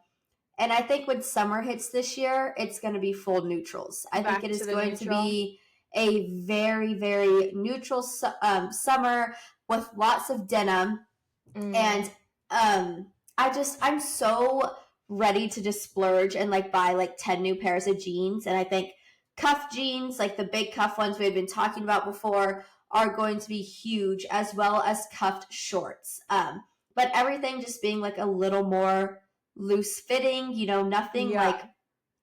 And I think when summer hits this year, it's going to be full neutrals. I think it is going to be a very, very neutral summer with lots of denim. And I'm so ready to just splurge and like buy like 10 new pairs of jeans. And I think cuff jeans, like the big cuff ones we had been talking about before, are going to be huge, as well as cuffed shorts. But everything just being like a little more loose fitting, nothing like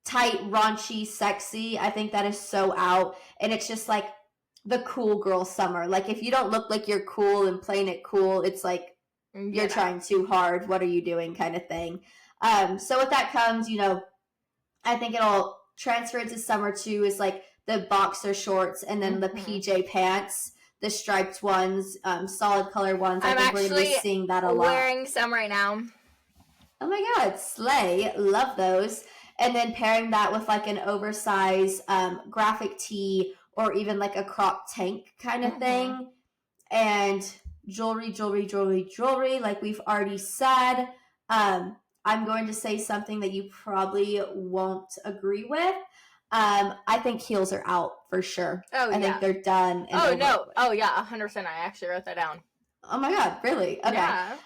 tight, raunchy, sexy. I think that is so out. And it's just like the cool girl summer. Like if you don't look like you're cool and playing it cool, it's like you're trying too hard. What are you doing kind of thing. So with that comes, I think it'll transfer into summer too, is like the boxer shorts and then the PJ pants, the striped ones, solid color ones. I think we're going to be seeing that a lot. I'm wearing some right now. Oh my God, slay. Love those. And then pairing that with like an oversized graphic tee or even like a crop tank kind of thing. And jewelry, like we've already said. I'm going to say something that you probably won't agree with. I think heels are out for sure. Oh, I think they're done. And Oh, yeah, 100%. I actually wrote that down. Oh my God, really? Okay. Yeah.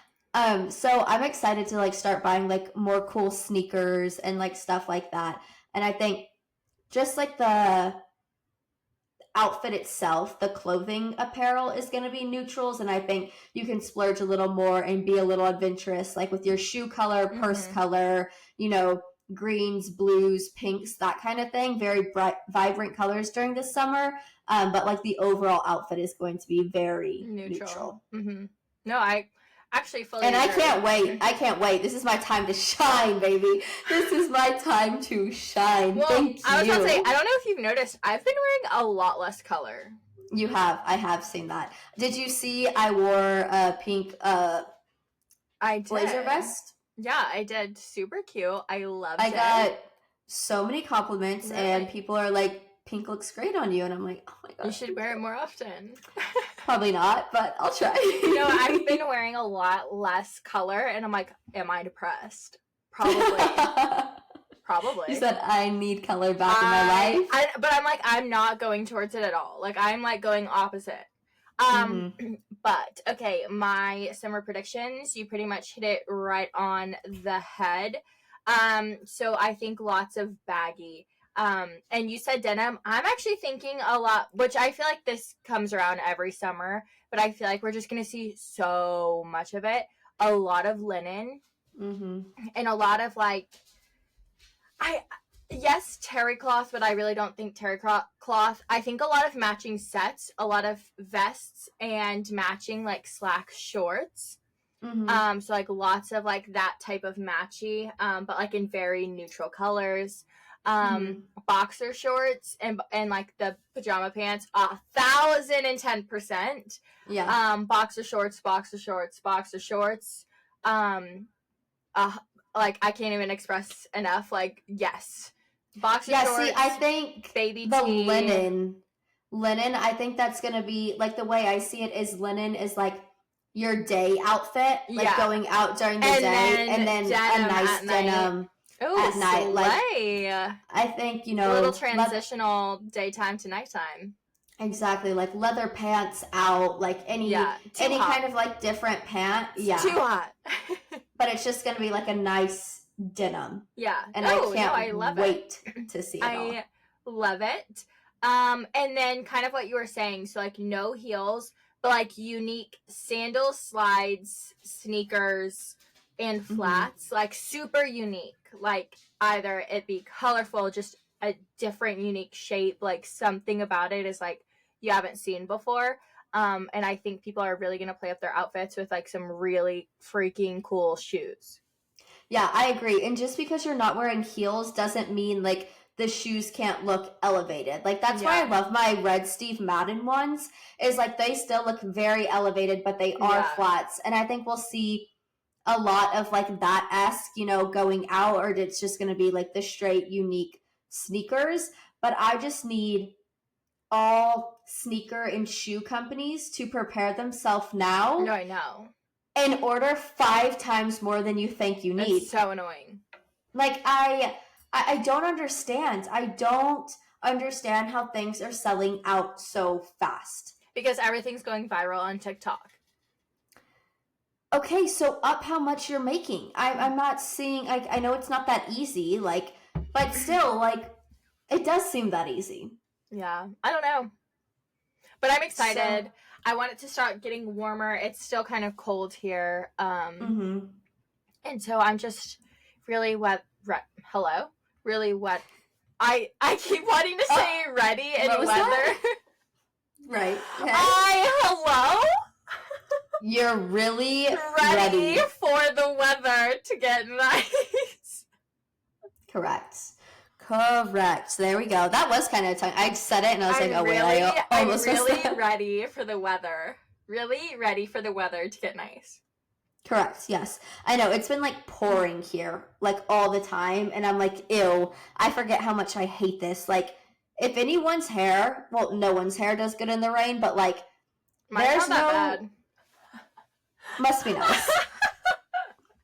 So I'm excited to like start buying like more cool sneakers and like stuff like that. And I think just like the outfit itself, the clothing apparel is going to be neutrals. And I think you can splurge a little more and be a little adventurous, like with your shoe color, purse color, greens, blues, pinks, that kind of thing. Very bright, vibrant colors during the summer. But like the overall outfit is going to be very neutral. No, I actually fully agree. I can't wait. This is my time to shine, baby. This is my time to shine. Well, Thank you. I was going to say, I don't know if you've noticed, I've been wearing a lot less color. You have. I have seen that. Did you see I wore a pink blazer vest? Yeah, I did. Super cute. I loved it. I got so many compliments, and people are like, pink looks great on you. And I'm like, oh my God. You should wear it more often. Probably not, but I'll try. I've been wearing a lot less color, and I'm like, am I depressed? Probably. Probably. You said I need color back in my life. But I'm like, I'm not going towards it at all. Like, I'm like going opposite. But okay, my summer predictions, you pretty much hit it right on the head. So I think lots of baggy. And you said denim. I'm actually thinking a lot, which I feel like this comes around every summer, but I feel like we're just gonna see so much of it. A lot of linen, and a lot of like, yes, terry cloth, but I really don't think terry cloth. I think a lot of matching sets, a lot of vests, and matching like slack shorts. So like lots of like that type of matchy, but like in very neutral colors. Boxer shorts and like the pajama pants, 1,010%. Yeah. Boxer shorts. Like I can't even express enough. Like, yes. Boxer shorts. See, I think baby the tee. linen, I think that's going to be, like, the way I see it is linen is, like, your day outfit, like, going out during the day, and then a nice denim at night. Like, I think, you know. A little transitional daytime to nighttime. Exactly, like leather pants out, like any kind of, like, different pant. Yeah. Too hot. But it's just going to be, like, a nice denim. Yeah. And I can't wait to see it all. I love it. And then kind of what you were saying, so like no heels, but like unique sandals, slides, sneakers, and flats, like super unique. Like either it be colorful, just a different unique shape, like something about it is like you haven't seen before. And I think people are really going to play up their outfits with like some really freaking cool shoes. Yeah, I agree. And just because you're not wearing heels doesn't mean like the shoes can't look elevated. Like that's why I love my red Steve Madden ones, is like they still look very elevated, but they are flats. And I think we'll see a lot of like that-esque, you know, going out, or it's just going to be like the straight unique sneakers. But I just need all sneaker and shoe companies to prepare themselves now. No, I know. And order 5 times more than you think you need. It's so annoying. Like, I don't understand. I don't understand how things are selling out so fast. Because everything's going viral on TikTok. Okay, so up how much you're making. I'm not seeing, I know it's not that easy, like, but still, like, it does seem that easy. Yeah, I don't know. But I'm excited. I want it to start getting warmer. It's still kind of cold here. And so I'm just really wet. Really wet. I keep wanting to say ready in weather. Right. Okay. Hello? You're really ready for the weather to get nice. Correct. There we go. That was kind of tongue. I said it and I was like, oh, wait, I almost I'm really ready for the weather. Really ready for the weather to get nice. Correct, yes. I know, it's been like pouring here, like all the time, and I'm like, ew, I forget how much I hate this. Like, if anyone's hair, well, no one's hair does good in the rain, but like, there's no... bad. Must be nice.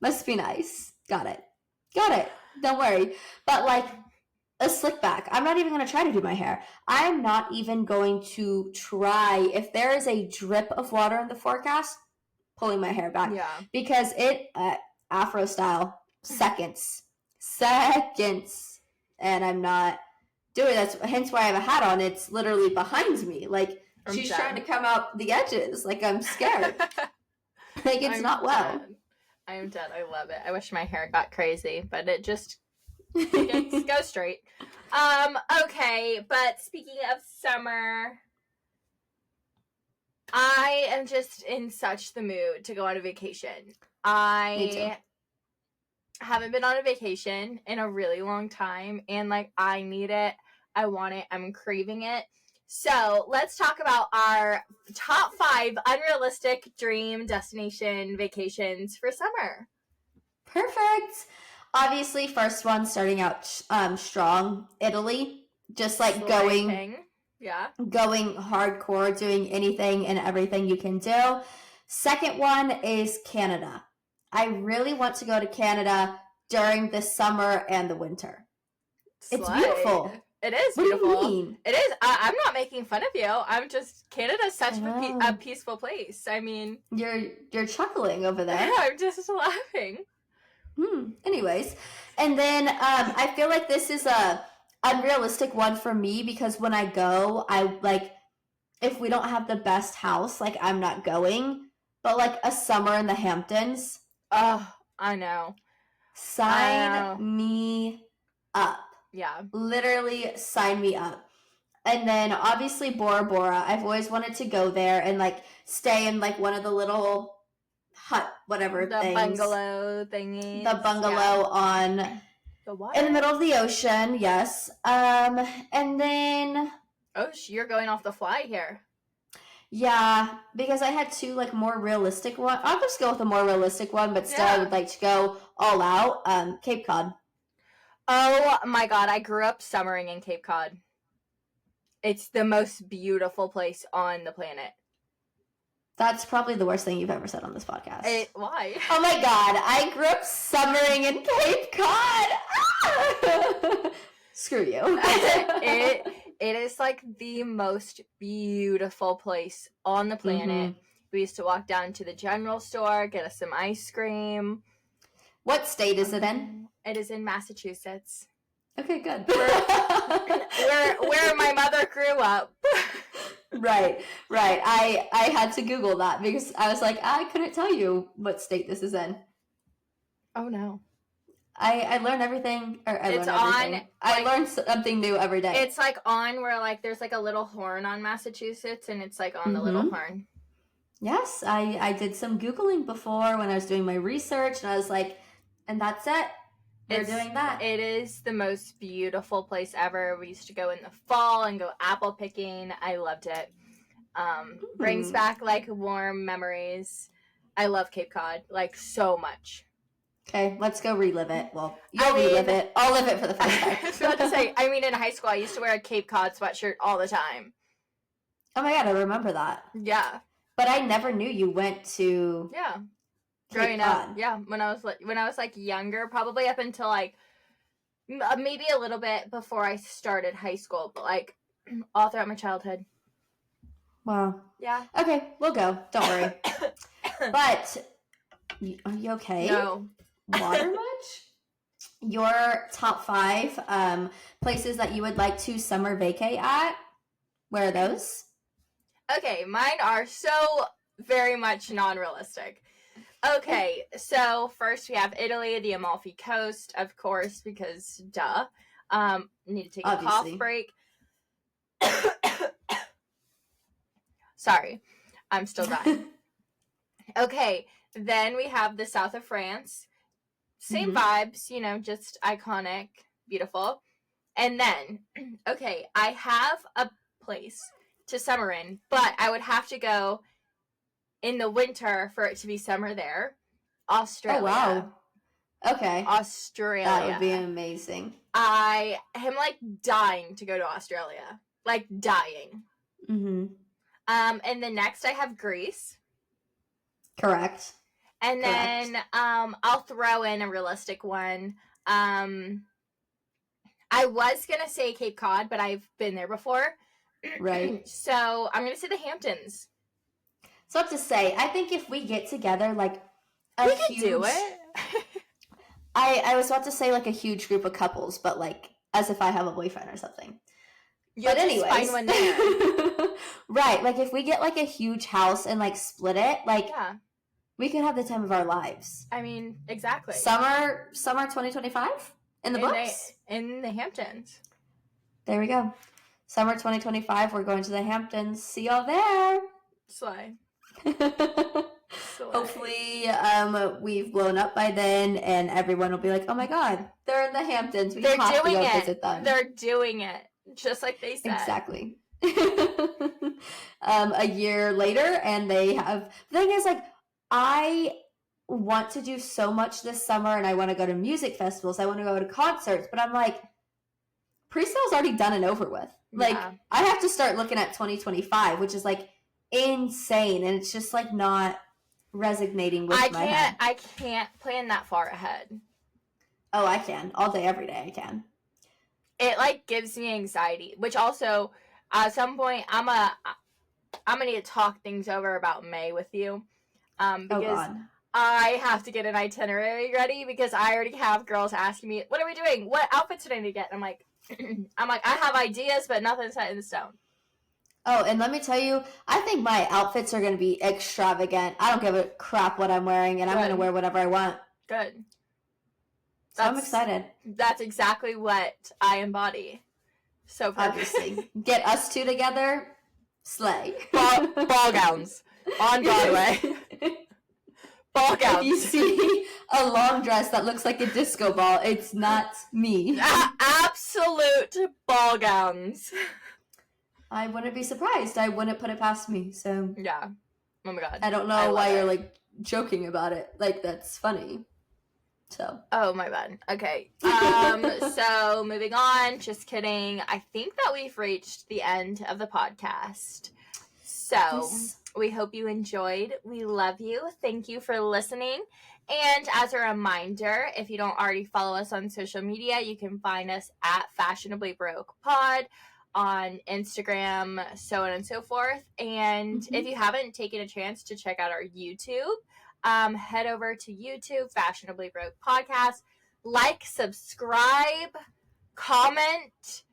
Must be nice. Got it. Don't worry. But like, a slick back. I'm not even going to try to do my hair. I'm not even going to try. If there is a drip of water in the forecast, pulling my hair back. Yeah. Because it, Afro style, seconds. And I'm not doing that. Hence why I have a hat on. It's literally behind me. Like, she's trying to come out the edges. Like, I'm scared. Like, it's not well. Dead. I am dead. I love it. I wish my hair got crazy, but it just go straight. Okay, but speaking of summer, I am just in such the mood to go on a vacation. Me too. Haven't been on a vacation in a really long time, and like I need it. I want it. I'm craving it. So let's talk about our top 5 unrealistic dream destination vacations for summer. Perfect. Obviously, first one starting out strong, Italy. Just like going hardcore, doing anything and everything you can do. Second one is Canada. I really want to go to Canada during the summer and the winter. It's Slay. beautiful. It is What beautiful. do you mean? It is. I'm not making fun of you. I'm just, Canada's such I a peaceful place. I mean, You're chuckling over there. I'm just laughing. Anyways, and then I feel like this is a unrealistic one for me because when I go, I like if we don't have the best house, like I'm not going. But like a summer in the Hamptons, Oh, I know. sign me up. Yeah. Literally sign me up. And then obviously Bora Bora. I've always wanted to go there and like stay in like one of the little hut, whatever The things. bungalow thingy. The bungalow on the water. in the middle of the ocean, yes. And then Oh, you're going off the fly here. yeah, because I had two like more realistic one. I'll just go with a more realistic one, but still I would like to go all out. Cape Cod. Oh my god, I grew up summering in Cape Cod. It's the most beautiful place on the planet. That's probably the worst thing you've ever said on this podcast. Why? Oh my god, I grew up summering in Cape Cod. Ah! Screw you. It is like the most beautiful place on the planet. We used to walk down to the general store, get us some ice cream. What state is it in? It is in Massachusetts. Okay, good. Where my mother grew up. Right. I had to Google that because I was like, I couldn't tell you what state this is in. Oh no. I learn everything. I learn something new every day. It's like on where like there's like a little horn on Massachusetts, and it's like on the little horn. Yes, I did some Googling before when I was doing my research, and I was like, and that's it. We're doing that. It is the most beautiful place ever. We used to go in the fall and go apple picking. I loved it. Brings back like warm memories. I love Cape Cod like so much. Okay, let's go relive it. Well, relive it. I'll live it for the first time. I was about to say, I mean, in high school, I used to wear a Cape Cod sweatshirt all the time. Oh my god, I remember that. Yeah. But I never knew you went to growing up. Yeah, when I was like younger, probably up until like maybe a little bit before I started high school, but like all throughout my childhood. Wow. Yeah. Okay, we'll go. Don't worry. But are you okay? No. Water much? Your top 5 places that you would like to summer vacay at? Where are those? Okay, mine are so very much non-realistic. Okay, so first we have Italy, the Amalfi Coast, of course, because duh. Need to take a cough break. Sorry, I'm still dying. Okay, then we have the south of France. Same vibes, just iconic, beautiful. And then, okay, I have a place to summer in, but I would have to go in the winter for it to be summer there. Australia. Oh, wow. Okay. Australia. That would be amazing. I am like dying to go to Australia. Like dying. And then next I have Greece. Correct. And then I'll throw in a realistic one. I was going to say Cape Cod, but I've been there before. Right. So I'm going to say the Hamptons. So I have to say, I think if we get together, like we could do it. I was about to say like a huge group of couples, but like as if I have a boyfriend or something. But anyways, find one there. Right. Like if we get like a huge house and like split it, like we could have the time of our lives. I mean, exactly. Summer 2025 in the books. In the Hamptons. There we go. Summer 2025, we're going to the Hamptons. See y'all there. Slay. Hopefully, we've blown up by then, and everyone will be like, "Oh my God, they're in the Hamptons. We have to go visit them." They're doing it, just like they said. Exactly. A year later, and they have. The thing is, like, I want to do so much this summer, and I want to go to music festivals. I want to go to concerts, but I'm like, pre-sale's already done and over with. Like, I have to start looking at 2025, which is like insane, and it's just like not resonating with my head. I can't plan that far ahead. Oh, I can. All day, every day, I can. it like gives me anxiety, which also at some point I'm gonna need to talk things over about May with you, because I have to get an itinerary ready because I already have girls asking me, what are we doing? What outfits do I need to get? And I'm like, I have ideas, but nothing's set in stone. Oh, and let me tell you, I think my outfits are going to be extravagant. I don't give a crap what I'm wearing, and I'm going to wear whatever I want. Good. So I'm excited. That's exactly what I embody. So obviously. Get us two together, slay. Ball gowns on Broadway. Ball gowns. If you see a long dress that looks like a disco ball, it's not me. Absolute ball gowns. I wouldn't be surprised. I wouldn't put it past me. So yeah. Oh my god. I don't know why you're like joking about it. Like that's funny. So. Oh my bad. Okay. So moving on. Just kidding. I think that we've reached the end of the podcast. So we hope you enjoyed. We love you. Thank you for listening. And as a reminder, if you don't already follow us on social media, you can find us at Fashionably Broke Pod on Instagram, so on and so forth. And if you haven't taken a chance to check out our YouTube, head over to YouTube, Fashionably Broke Podcast. Like, subscribe, comment.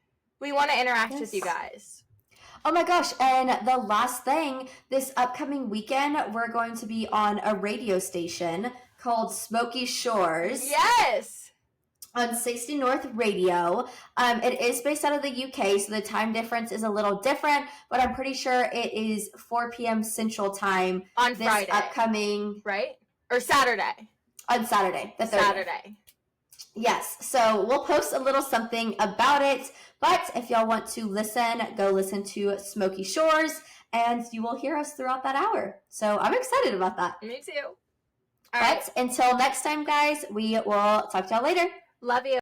We want to interact with you guys. Oh my gosh, and the last thing, this upcoming weekend, we're going to be on a radio station called Smoky Shores. Yes! On 60 North Radio. It is based out of the UK, so the time difference is a little different, but I'm pretty sure it is 4 p.m. Central Time on Friday. Upcoming, right? Or Saturday. On Saturday, the 30th. Saturday. Yes, so we'll post a little something about it, but if y'all want to listen, go listen to Smoky Shores, and you will hear us throughout that hour. So I'm excited about that. Me too. All right. Until next time, guys, we will talk to y'all later. Love you.